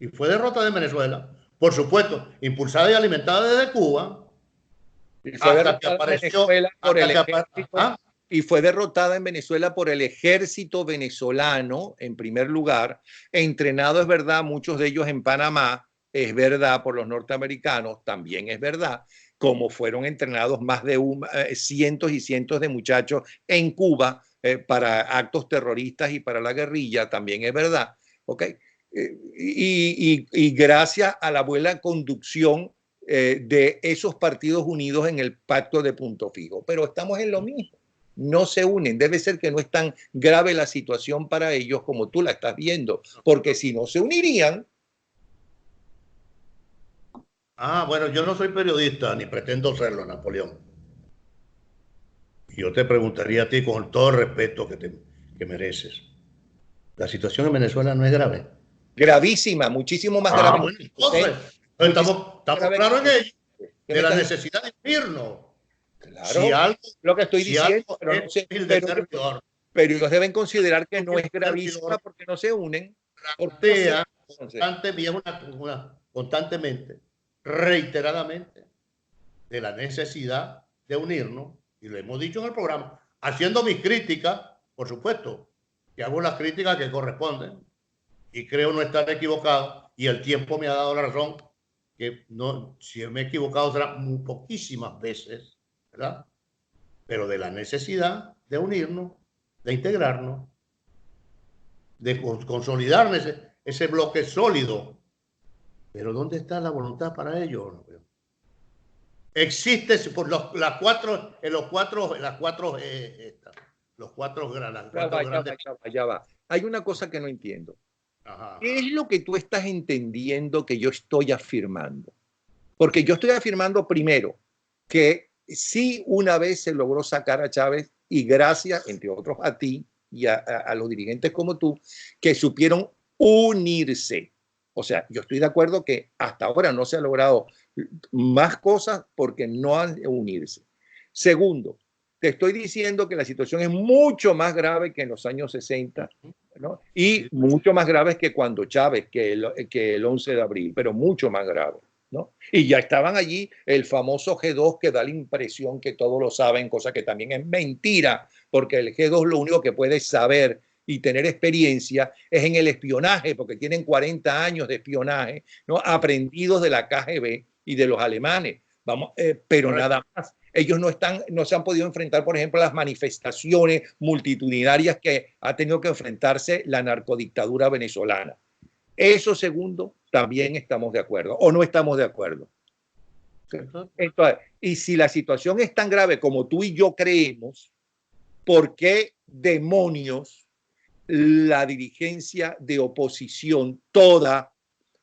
Y fue derrotada en Venezuela. Por supuesto, impulsada y alimentada desde Cuba, hasta que apareció. Y fue derrotada en Venezuela por el ejército venezolano, en primer lugar, entrenado, es verdad, muchos de ellos en Panamá, es verdad, por los norteamericanos, también es verdad, como fueron entrenados más de cientos y cientos de muchachos en Cuba para actos terroristas y para la guerrilla, también es verdad, ¿ok? Y gracias a la buena conducción de esos partidos unidos en el pacto de Punto Fijo. Pero estamos en lo mismo. No se unen. Debe ser que no es tan grave la situación para ellos como tú la estás viendo, porque si no se unirían. Bueno, yo no soy periodista ni pretendo serlo, Napoleón. Yo te preguntaría a ti, con todo el respeto que mereces, ¿la situación en Venezuela no es grave? Gravísima, muchísimo más grave. Bueno, entonces, estamos claros en ello, de la necesidad de unirnos. Claro, si algo, lo que estoy diciendo, pero, no sé, pero ellos deben considerar que no es gravísima porque no se unen. Plantea constantemente, reiteradamente, de la necesidad de unirnos, y lo hemos dicho en el programa, haciendo mis críticas, por supuesto, que hago las críticas que corresponden, y creo no estar equivocado, y el tiempo me ha dado la razón, que no, si me he equivocado será muy poquísimas veces, ¿verdad? Pero de la necesidad de unirnos, de integrarnos, de consolidar ese bloque sólido. Pero ¿dónde está la voluntad para ello? Existe por los cuatro grandes. Ya va. Hay una cosa que no entiendo. Ajá. ¿Qué es lo que tú estás entendiendo que yo estoy afirmando? Porque yo estoy afirmando primero que sí una vez se logró sacar a Chávez y gracias, entre otros, a ti y a los dirigentes como tú, que supieron unirse. O sea, yo estoy de acuerdo que hasta ahora no se ha logrado más cosas porque no han de unirse. Segundo, te estoy diciendo que la situación es mucho más grave que en los años 60, ¿no? Y mucho más grave que cuando Chávez, que el 11 de abril, pero mucho más grave, ¿no? Y ya estaban allí el famoso G2 que da la impresión que todos lo saben, cosa que también es mentira, porque el G2 lo único que puede saber y tener experiencia es en el espionaje, porque tienen 40 años de espionaje, ¿no? Aprendidos de la KGB y de los alemanes, vamos, pero nada más. Ellos no se han podido enfrentar, por ejemplo, a las manifestaciones multitudinarias que ha tenido que enfrentarse la narcodictadura venezolana. Eso segundo, también estamos de acuerdo, o no estamos de acuerdo. Entonces, y si la situación es tan grave como tú y yo creemos, ¿por qué demonios la dirigencia de oposición toda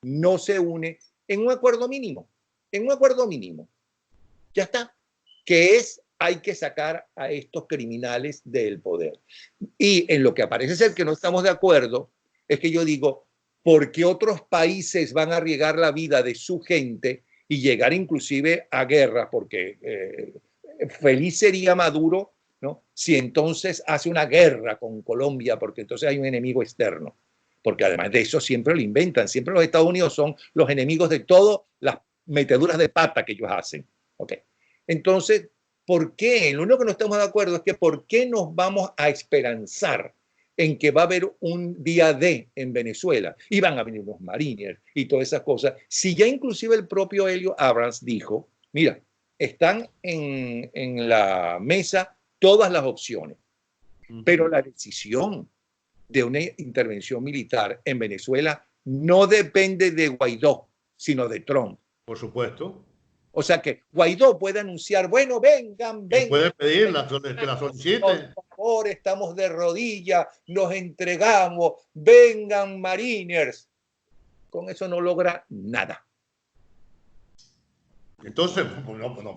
no se une en un acuerdo mínimo? En un acuerdo mínimo. Ya está. Que es, hay que sacar a estos criminales del poder. Y en lo que parece ser que no estamos de acuerdo, es que yo digo, ¿por qué otros países van a arriesgar la vida de su gente y llegar inclusive a guerra? Porque feliz sería Maduro, ¿no? Si entonces hace una guerra con Colombia, porque entonces hay un enemigo externo. Porque además de eso siempre lo inventan. Siempre los Estados Unidos son los enemigos de todas las meteduras de pata que ellos hacen. Okay. Entonces, ¿por qué? Lo único que no estamos de acuerdo es que ¿por qué nos vamos a esperanzar en que va a haber un día D en Venezuela y van a venir los Marines y todas esas cosas? Si ya inclusive el propio Helio Abrams dijo, mira, están en la mesa todas las opciones, pero la decisión de una intervención militar en Venezuela no depende de Guaidó, sino de Trump. Por supuesto. O sea que Guaidó puede anunciar, bueno, vengan. Puede pedir que la soliciten. Por favor, estamos de rodillas, nos entregamos, vengan Mariners. Con eso no logra nada. Entonces,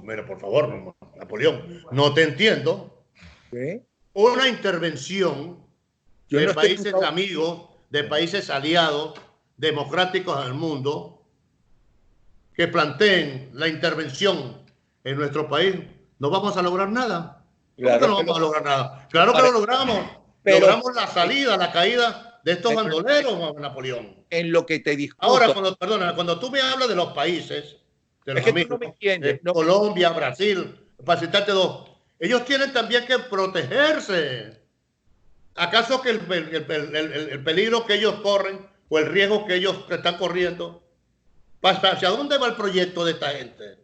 mira, por favor, Napoleón, no te entiendo. ¿Qué? Una intervención de países amigos, de países aliados, democráticos del mundo, que planteen la intervención en nuestro país, no vamos a lograr nada. Claro que no vamos a lograr nada. Claro que lo logramos. Logramos la salida, la caída de estos bandoleros, Napoleón. En lo que te discuto. Ahora, cuando tú me hablas de los países, de los amigos, de Colombia, Brasil, para citarte dos, ellos tienen también que protegerse. ¿Acaso que el peligro que ellos corren o el riesgo que ellos están corriendo? ¿Hacia dónde va el proyecto de esta gente?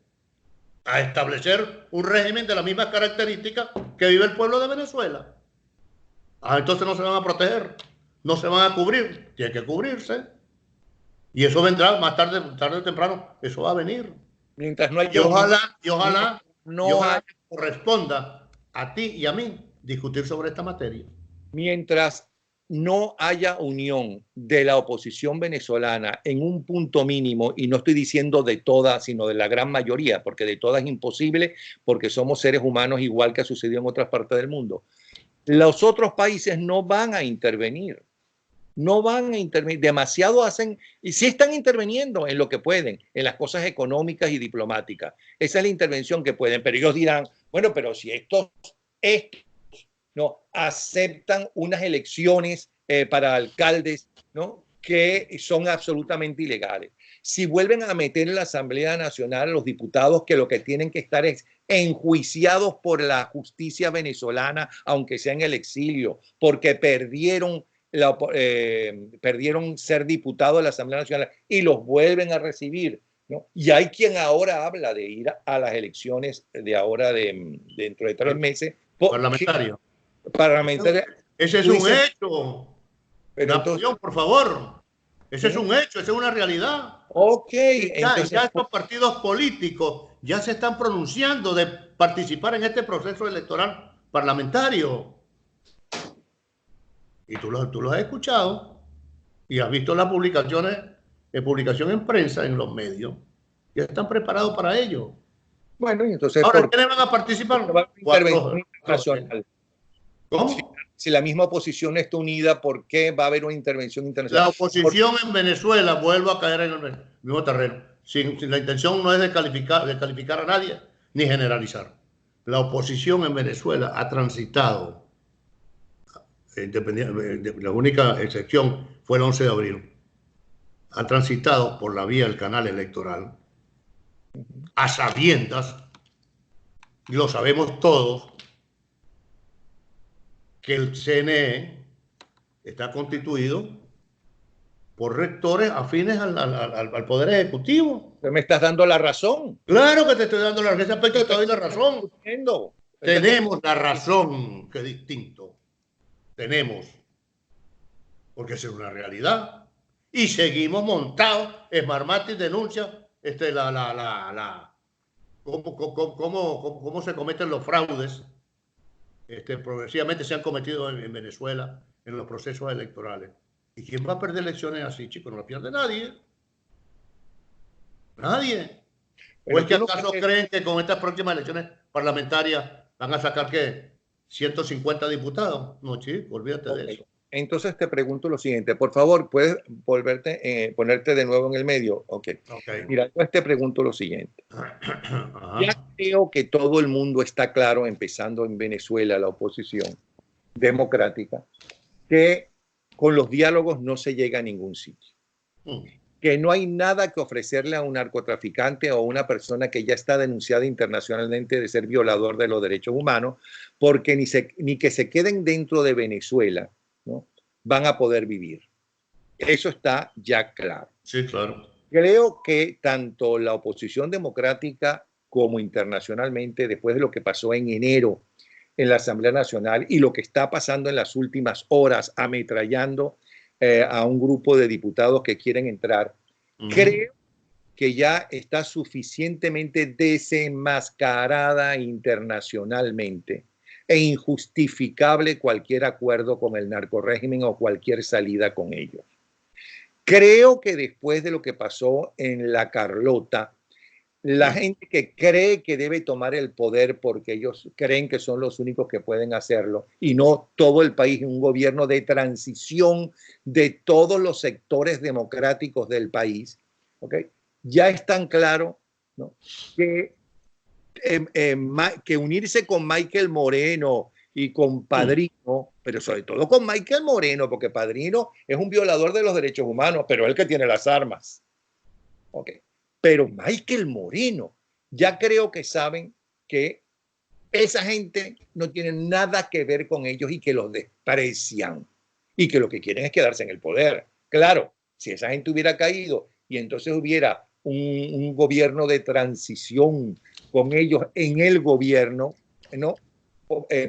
A establecer un régimen de las mismas características que vive el pueblo de Venezuela. Entonces no se van a proteger, no se van a cubrir, tienen que cubrirse. Y eso vendrá más tarde o temprano, eso va a venir. Mientras no haya y ojalá corresponda a ti y a mí discutir sobre esta materia. Mientras no haya unión de la oposición venezolana en un punto mínimo, y no estoy diciendo de todas, sino de la gran mayoría, porque de todas es imposible, porque somos seres humanos igual que ha sucedido en otras partes del mundo, los otros países no van a intervenir. No van a intervenir, demasiado hacen, y sí están interviniendo en lo que pueden, en las cosas económicas y diplomáticas. Esa es la intervención que pueden, pero ellos dirán, bueno, pero si estos no aceptan unas elecciones para alcaldes, ¿no? Que son absolutamente ilegales. Si vuelven a meter en la Asamblea Nacional a los diputados que lo que tienen que estar es enjuiciados por la justicia venezolana, aunque sea en el exilio, porque perdieron ser diputado de la Asamblea Nacional y los vuelven a recibir, ¿no? Y hay quien ahora habla de ir a las elecciones de ahora, dentro de 3 meses. Parlamentario. Parlamentario. Ese es un hecho. Pero Napoleón, por favor. Ese es un hecho, esa es una realidad. Ok. Ya estos partidos políticos ya se están pronunciando de participar en este proceso electoral parlamentario. Y tú lo has escuchado y has visto las publicaciones, publicación en prensa, en los medios. Ya están preparados para ello. Bueno, y entonces... Ahora, ¿quiénes van a participar? Intervención internacional. ¿Cómo? Si la misma oposición está unida, ¿por qué va a haber una intervención internacional? La oposición en Venezuela vuelve a caer en el mismo terreno. Sin la intención no es de calificar a nadie ni generalizar. La oposición en Venezuela ha transitado, la única excepción fue el 11 de abril, ha transitado por la vía del canal electoral a sabiendas, y lo sabemos todos, que el CNE está constituido por rectores afines al Poder Ejecutivo. Me estás dando la razón. Claro que te estoy dando la razón. En ese aspecto te doy la razón. Tenemos la razón, que es distinto. Tenemos. Porque es una realidad. Y seguimos montados. Smartmatic denuncia cómo se cometen los fraudes. Progresivamente se han cometido en Venezuela en los procesos electorales. ¿Y quién va a perder elecciones así, chicos? No lo pierde nadie. Nadie. ¿O es que acaso creen que con estas próximas elecciones parlamentarias van a sacar, ¿qué? 150 diputados? No, chico, olvídate de eso. Entonces te pregunto lo siguiente. Por favor, ¿puedes ponerte de nuevo en el medio? Ok. Mira, yo te pregunto lo siguiente. Ya creo que todo el mundo está claro, empezando en Venezuela, la oposición democrática, que con los diálogos no se llega a ningún sitio. Que no hay nada que ofrecerle a un narcotraficante o a una persona que ya está denunciada internacionalmente de ser violador de los derechos humanos, porque ni que se queden dentro de Venezuela, ¿no? Van a poder vivir. Eso está ya claro. Sí, claro. Creo que tanto la oposición democrática como internacionalmente, después de lo que pasó en enero en la Asamblea Nacional y lo que está pasando en las últimas horas ametrallando a un grupo de diputados que quieren entrar, creo que ya está suficientemente desenmascarada internacionalmente e injustificable cualquier acuerdo con el narcorrégimen o cualquier salida con ellos. Creo que después de lo que pasó en La Carlota, la gente que cree que debe tomar el poder porque ellos creen que son los únicos que pueden hacerlo y no todo el país, un gobierno de transición de todos los sectores democráticos del país, ¿okay? Ya es tan claro, ¿no? que unirse con Michael Moreno y con Padrino, pero sobre todo con Michael Moreno, porque Padrino es un violador de los derechos humanos, pero es el que tiene las armas. Okay. Pero Michael Moreno, ya creo que saben que esa gente no tiene nada que ver con ellos y que los desprecian y que lo que quieren es quedarse en el poder. Claro, si esa gente hubiera caído y entonces hubiera un gobierno de transición con ellos en el gobierno, ¿no?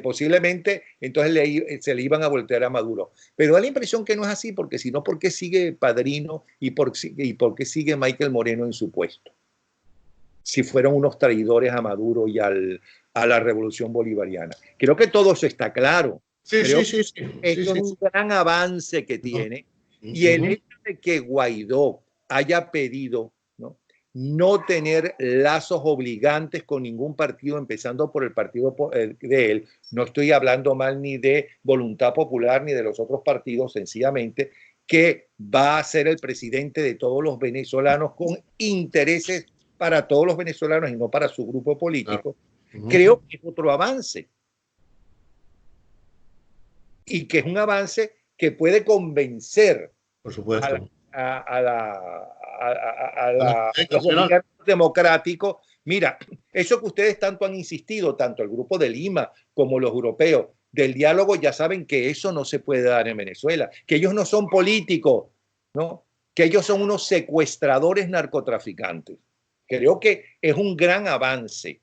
Posiblemente entonces se le iban a voltear a Maduro. Pero da la impresión que no es así, porque si no, ¿por qué sigue Padrino y por qué sigue Michael Moreno en su puesto? Si fueron unos traidores a Maduro y a la revolución bolivariana. Creo que todo eso está claro. Sí. Esto es un gran avance que tiene. Y el hecho de que Guaidó haya pedido no tener lazos obligantes con ningún partido, empezando por el partido de él. No estoy hablando mal ni de Voluntad Popular ni de los otros partidos, sencillamente que va a ser el presidente de todos los venezolanos con intereses para todos los venezolanos y no para su grupo político, creo que es otro avance. Y que es un avance que puede convencer por supuesto, a los gobiernos democráticos. Mira, eso que ustedes tanto han insistido, tanto el Grupo de Lima como los europeos, del diálogo, ya saben que eso no se puede dar en Venezuela, que ellos no son políticos, ¿no? Que ellos son unos secuestradores narcotraficantes. Creo que es un gran avance.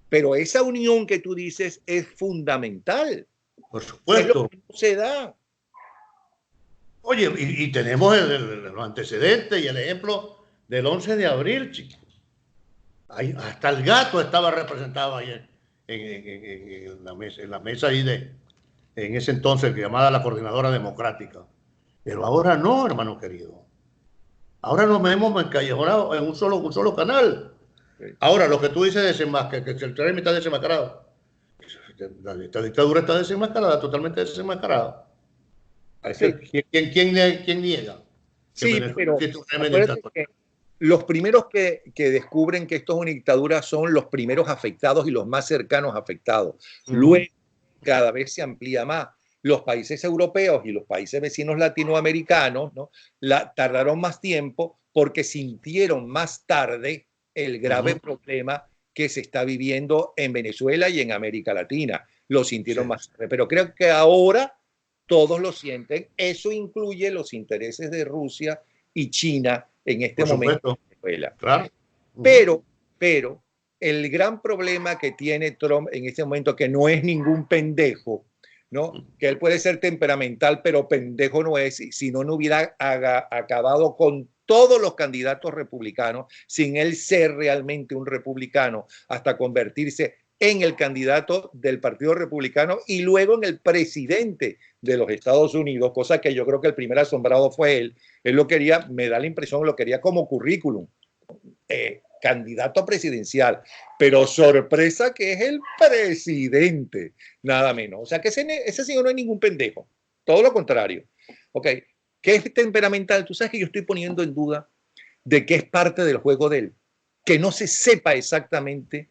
Pero esa unión que tú dices es fundamental. por supuesto. Es lo que no se da. Oye, y tenemos los antecedentes y el ejemplo del 11 de abril, chicos. Hasta el gato estaba representado ahí en la mesa ahí en ese entonces, que llamada la Coordinadora Democrática. Pero ahora no, hermano querido. Ahora nos vemos encallejonados en un solo canal. Sí. Ahora, lo que tú dices que el tren está desenmascarado. Esta dictadura está desenmascarada, totalmente desenmascarada. Sí. ¿Quién niega? Sí, pero que los primeros que descubren que esto es una dictadura son los primeros afectados y los más cercanos afectados. Luego, cada vez se amplía más. Los países europeos y los países vecinos latinoamericanos, ¿no? Tardaron más tiempo porque sintieron más tarde el grave problema que se está viviendo en Venezuela y en América Latina. Lo sintieron más tarde. Pero creo que ahora todos lo sienten. Eso incluye los intereses de Rusia y China en este momento en Venezuela. Claro. Pero el gran problema que tiene Trump en este momento, que no es ningún pendejo, ¿no? Que él puede ser temperamental, pero pendejo no es, si no hubiera acabado con todos los candidatos republicanos, sin él ser realmente un republicano, hasta convertirse en el candidato del Partido Republicano y luego en el presidente de los Estados Unidos, cosa que yo creo que el primer asombrado fue él. Él lo quería, me da la impresión, lo quería como currículum, candidato presidencial, pero sorpresa que es el presidente, nada menos. O sea que ese señor no es ningún pendejo, todo lo contrario. Ok, ¿qué es temperamental? Tú sabes que yo estoy poniendo en duda de que es parte del juego de él, que no se sepa exactamente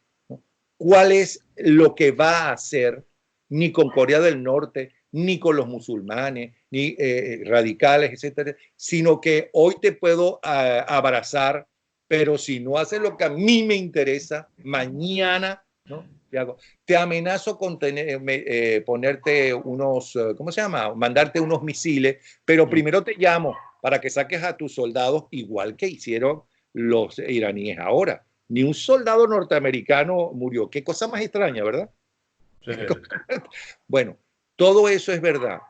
cuál es lo que va a hacer ni con Corea del Norte, ni con los musulmanes, ni radicales, etcétera, sino que hoy te puedo abrazar, pero si no haces lo que a mí me interesa, mañana, ¿no? Te amenazo con ponerte unos, ¿cómo se llama? Mandarte unos misiles, pero primero te llamo para que saques a tus soldados, igual que hicieron los iraníes ahora. Ni un soldado norteamericano murió. Qué cosa más extraña, ¿verdad? Sí. Bueno, todo eso es verdad,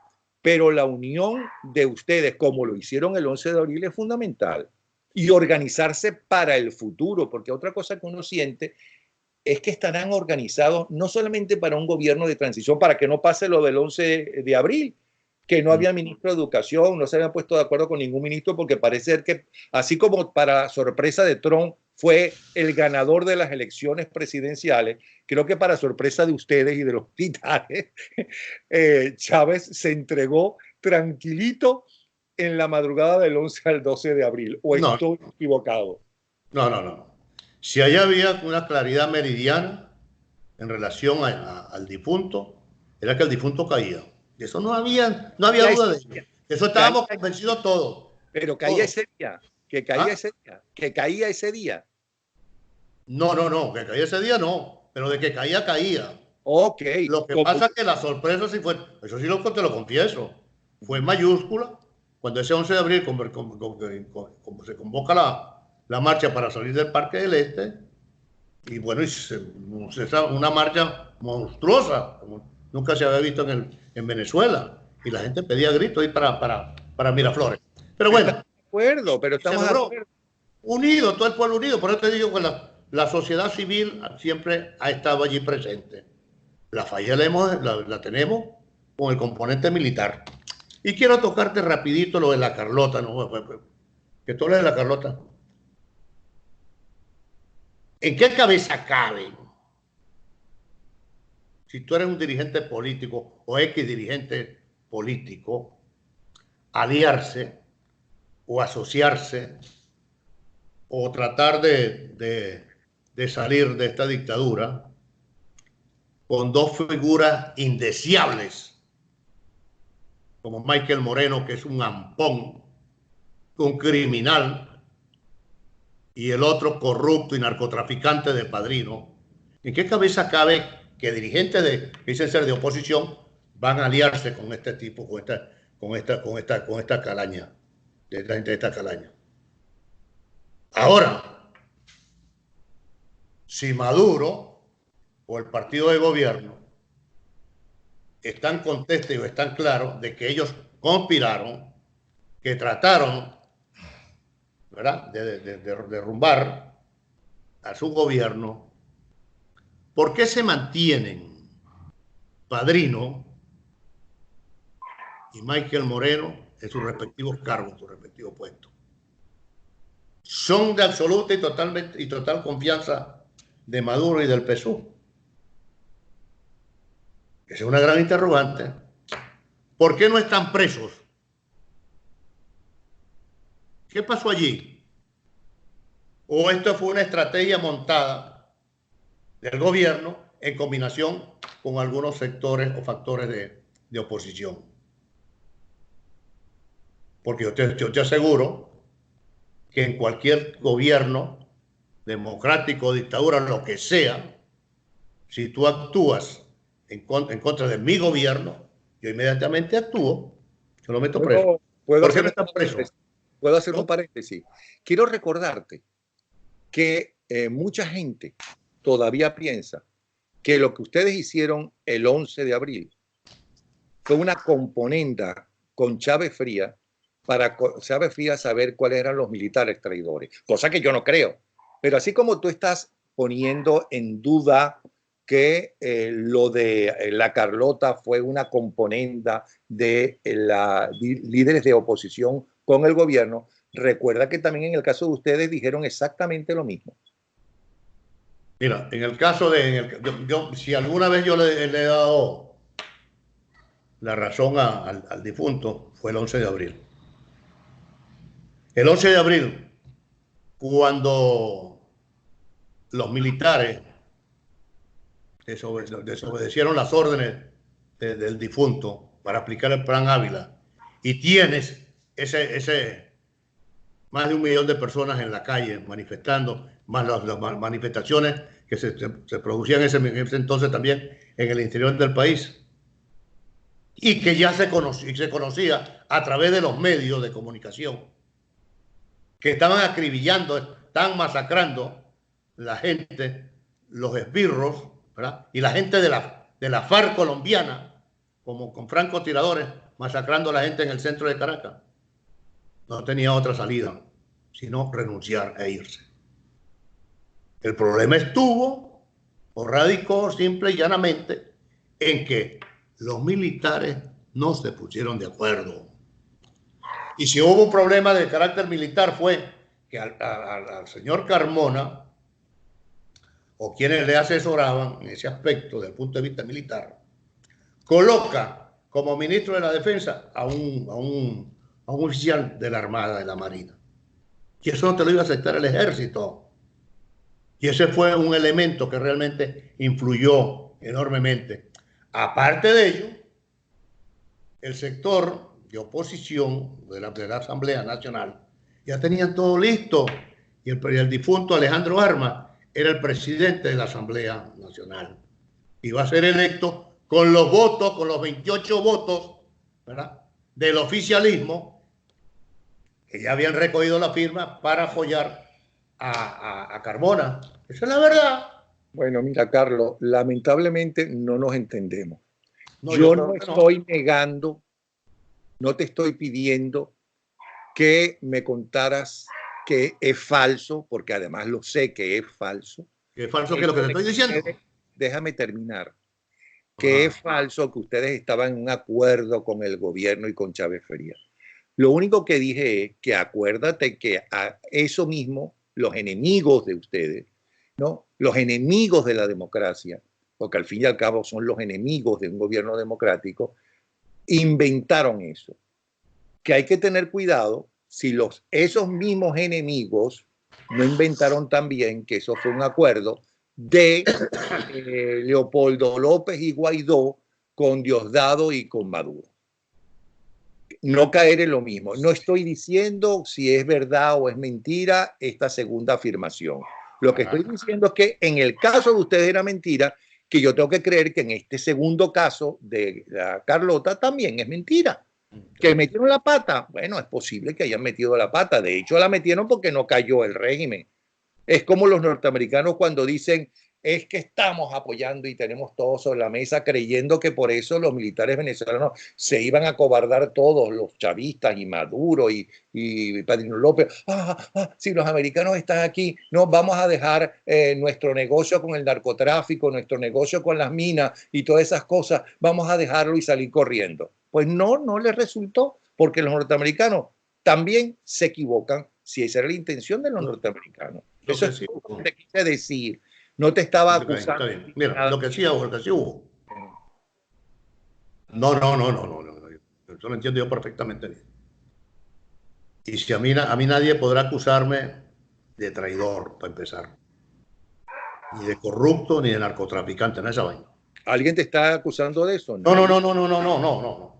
pero la unión de ustedes, como lo hicieron el 11 de abril, es fundamental. Y organizarse para el futuro, porque otra cosa que uno siente es que estarán organizados no solamente para un gobierno de transición, para que no pase lo del 11 de abril, que no había ministro de Educación, no se habían puesto de acuerdo con ningún ministro, porque parece ser que, así como para sorpresa de Trump, fue el ganador de las elecciones presidenciales, creo que para sorpresa de ustedes y de los titanes, Chávez se entregó tranquilito en la madrugada del 11 al 12 de abril. ¿O estoy equivocado? No. Si allá había una claridad meridiana en relación al difunto, era que el difunto caía. De eso no había duda de ello. Eso estábamos convencidos todos. Pero caía ese día, que caía ese día. No, que caía ese día no, pero de que caía. Ok. Lo que pasa es que la sorpresa sí fue, eso sí te lo confieso, fue en mayúscula, cuando ese 11 de abril se convoca la marcha para salir del Parque del Este, y bueno, una marcha monstruosa, como nunca se había visto en Venezuela, y la gente pedía gritos ahí para Miraflores. Pero bueno, de acuerdo, pero estamos se logró, unido, todo el pueblo unido. Por eso te digo que la sociedad civil siempre ha estado allí presente. La falla la tenemos con el componente militar. Y quiero tocarte rapidito lo de la Carlota, ¿no? Que tú hablas de la Carlota. ¿En qué cabeza cabe? Si tú eres un dirigente político o X dirigente político, aliarse o asociarse o tratar de salir de esta dictadura con dos figuras indeseables, como Michael Moreno, que es un ampón, un criminal, y el otro corrupto y narcotraficante de Padrino. ¿En qué cabeza cabe que dirigentes que dicen ser de oposición van a aliarse con este tipo, con esta calaña, de esta gente de esta calaña? Ahora, si Maduro o el partido de gobierno están contestos o están claros de que ellos conspiraron, que trataron, ¿verdad?, de derrumbar a su gobierno, ¿por qué se mantienen Padrino y Michael Moreno en sus respectivos cargos, en sus respectivos puestos? Son de absoluta y total confianza de Maduro y del PSUV. Esa es una gran interrogante. ¿Por qué no están presos? ¿Qué pasó allí? ¿O esto fue una estrategia montada del gobierno en combinación con algunos sectores o factores de oposición? Porque yo te aseguro que en cualquier gobierno democrático, dictadura, lo que sea, si tú actúas en contra de mi gobierno, yo inmediatamente actúo, yo lo meto preso. ¿Por qué no está preso? Puedo hacer un paréntesis. Quiero recordarte que mucha gente todavía piensa que lo que ustedes hicieron el 11 de abril fue una componenda con Chávez Frías para Chávez Frías saber cuáles eran los militares traidores, cosa que yo no creo. Pero así como tú estás poniendo en duda que lo de la Carlota fue una componenda de líderes de oposición con el gobierno, recuerda que también en el caso de ustedes dijeron exactamente lo mismo. Mira, en el caso de... si alguna vez yo le he dado la razón al difunto, fue el 11 de abril. El 11 de abril, cuando los militares desobedecieron las órdenes del difunto para aplicar el Plan Ávila, y tienes más de 1 millón de personas en la calle manifestando, más las manifestaciones que se producían en ese entonces también en el interior del país, y que ya se conocía a través de los medios de comunicación, que estaban acribillando, estaban masacrando la gente, los esbirros, ¿verdad?, y la gente de la FARC colombiana, como con francotiradores, masacrando a la gente en el centro de Caracas. No tenía otra salida sino renunciar e irse. El problema estuvo o radicó simple y llanamente en que los militares no se pusieron de acuerdo. Y si hubo un problema de carácter militar fue que al señor Carmona o quienes le asesoraban en ese aspecto desde el punto de vista militar, coloca como ministro de la Defensa a un oficial de la Armada, de la Marina. Y eso no te lo iba a aceptar el ejército. Y ese fue un elemento que realmente influyó enormemente. Aparte de ello, el sector de oposición de la Asamblea Nacional ya tenían todo listo. Y el difunto Alejandro Armas era el presidente de la Asamblea Nacional. Iba a ser electo con los votos, con los 28 votos, ¿verdad?, del oficialismo, que ya habían recogido la firma para apoyar a Carmona. Esa es la verdad. Bueno, mira, Carlos, lamentablemente no nos entendemos. No, yo no estoy negando, no te estoy pidiendo que me contaras que es falso, porque además lo sé que es falso. ¿Qué es falso? ¿Qué es lo que te estoy diciendo? Déjame terminar. Que es falso que ustedes estaban en un acuerdo con el gobierno y con Chávez Frías. Lo único que dije es que acuérdate que a eso mismo los enemigos de ustedes, ¿no?, los enemigos de la democracia, porque al fin y al cabo son los enemigos de un gobierno democrático, inventaron eso. que hay que tener cuidado si esos mismos enemigos no inventaron también que eso fue un acuerdo de Leopoldo López y Guaidó con Diosdado y con Maduro. No caer en lo mismo. No estoy diciendo si es verdad o es mentira esta segunda afirmación. Lo que estoy diciendo es que en el caso de ustedes era mentira, que yo tengo que creer que en este segundo caso de la Carlota también es mentira. ¿Que metieron la pata? Bueno, es posible que hayan metido la pata. De hecho, la metieron porque no cayó el régimen. Es como los norteamericanos cuando dicen, es que estamos apoyando y tenemos todo sobre la mesa, creyendo que por eso los militares venezolanos se iban a cobardar todos, los chavistas y Maduro y Padrino López. Si los americanos están aquí, no vamos a dejar nuestro negocio con el narcotráfico, nuestro negocio con las minas y todas esas cosas, vamos a dejarlo y salir corriendo. Pues no les resultó, porque los norteamericanos también se equivocan si esa era la intención de los norteamericanos. Eso es lo que te quise decir. No te estaba acusando. Está bien. Mira, lo que sí hubo. No. Eso lo entiendo yo perfectamente bien. Y si a mí nadie podrá acusarme de traidor, para empezar. Ni de corrupto, ni de narcotraficante, en esa vaina. ¿Alguien te está acusando de eso? No.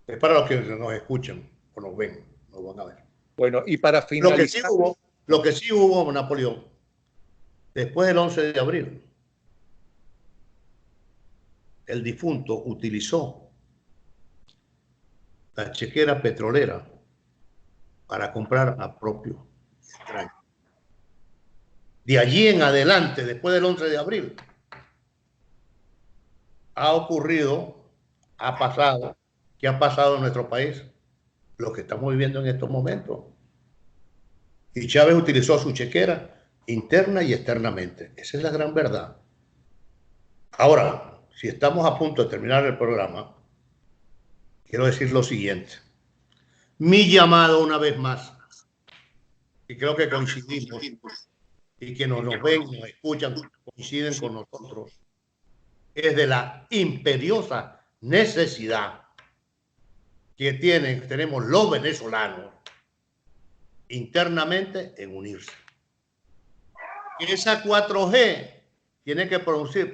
Es para los que nos escuchan o nos ven, nos van a ver. Bueno, y para finalizar. Lo que sí hubo, Napoleón, después del 11 de abril, el difunto utilizó la chequera petrolera para comprar a propio extraño. De allí en adelante, después del 11 de abril, ¿qué ha pasado en nuestro país? Lo que estamos viviendo en estos momentos. Y Chávez utilizó su chequera interna y externamente. Esa es la gran verdad. Ahora, si estamos a punto de terminar el programa, quiero decir lo siguiente. Mi llamado una vez más, y creo que coincidimos, y que nos ven, nos escuchan, coinciden con nosotros, es de la imperiosa necesidad que tenemos los venezolanos internamente en unirse. Esa 4G tiene que producirse,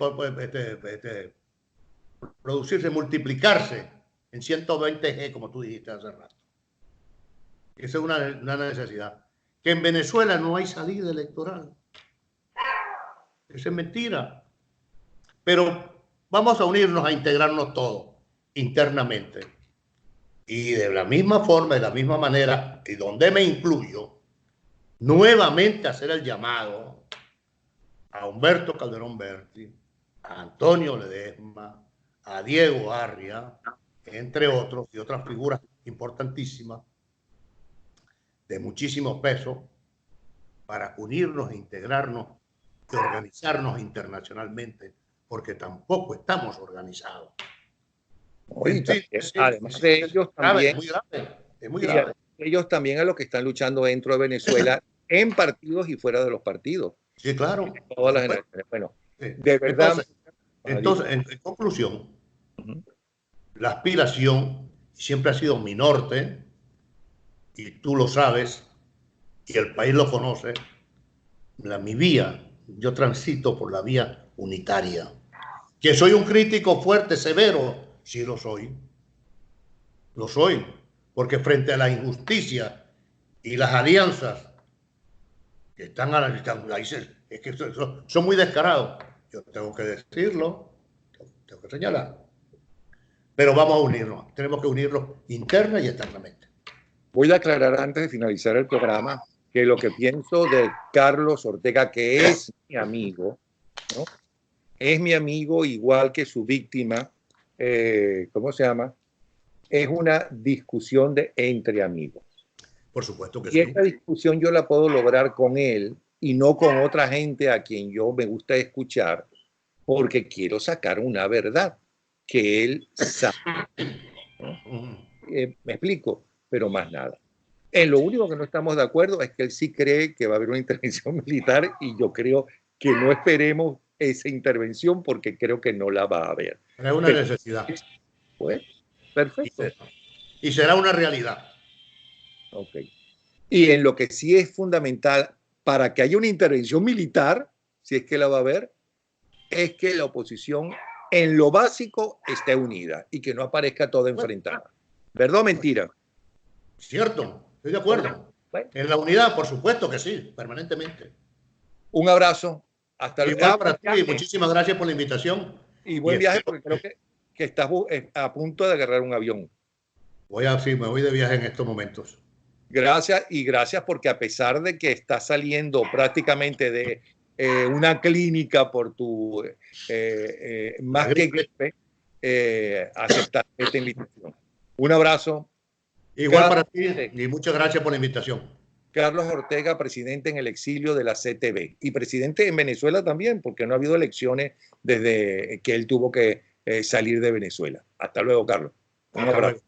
multiplicarse en 120G, como tú dijiste hace rato. Esa es una necesidad. Que en Venezuela no hay salida electoral. Esa es mentira. Pero vamos a unirnos, a integrarnos todos internamente. Y de la misma forma, de la misma manera, y donde me incluyo, nuevamente hacer el llamado a Humberto Calderón Berti, a Antonio Ledesma, a Diego Arria, entre otros, y otras figuras importantísimas de muchísimo peso, para unirnos e integrarnos y organizarnos internacionalmente, porque tampoco estamos organizados. Además de ellos también, es muy grave. Ellos también a los que están luchando dentro de Venezuela, en partidos y fuera de los partidos. Sí, claro. Todas las generaciones. Bueno, de verdad. Entonces, en conclusión, la aspiración siempre ha sido mi norte, y tú lo sabes, y el país lo conoce, mi vía, yo transito por la vía unitaria. Que soy un crítico fuerte, severo, sí lo soy. Lo soy, porque frente a la injusticia y las alianzas que están ahí, es que son muy descarados. Yo tengo que decirlo, tengo que señalar. Pero vamos a unirnos, tenemos que unirnos interna y externamente. Voy a aclarar antes de finalizar el programa que lo que pienso de Carlos Ortega, que es mi amigo, ¿no? Es mi amigo igual que su víctima, ¿cómo se llama? Es una discusión entre amigos. Por supuesto que sí. Y esta discusión yo la puedo lograr con él y no con otra gente a quien yo me gusta escuchar, porque quiero sacar una verdad que él sabe, ¿no? Me explico, pero más nada. En lo único que no estamos de acuerdo es que él sí cree que va a haber una intervención militar, y yo creo que no esperemos esa intervención porque creo que no la va a haber. Es una necesidad. Pues, perfecto. Y será una realidad. Ok. Y en lo que sí es fundamental para que haya una intervención militar, si es que la va a haber, es que la oposición en lo básico esté unida y que no aparezca toda enfrentada. ¿Verdad o mentira? Cierto, estoy de acuerdo. Bueno, En la unidad, por supuesto que sí, permanentemente. un abrazo. Hasta luego. Igual para ti, y muchísimas gracias por la invitación. Y Y buen viaje espero porque creo que estás a punto de agarrar un avión. sí, me voy de viaje en estos momentos. Gracias y gracias porque a pesar de que estás saliendo prácticamente de una clínica por tu más que gripe, aceptar esta invitación. Un abrazo. Igual para Carlos ti Ortega, y muchas gracias por la invitación. Carlos Ortega, presidente en el exilio de la CTV y presidente en Venezuela también, porque no ha habido elecciones desde que él tuvo que salir de Venezuela. Hasta luego, Carlos. Un abrazo.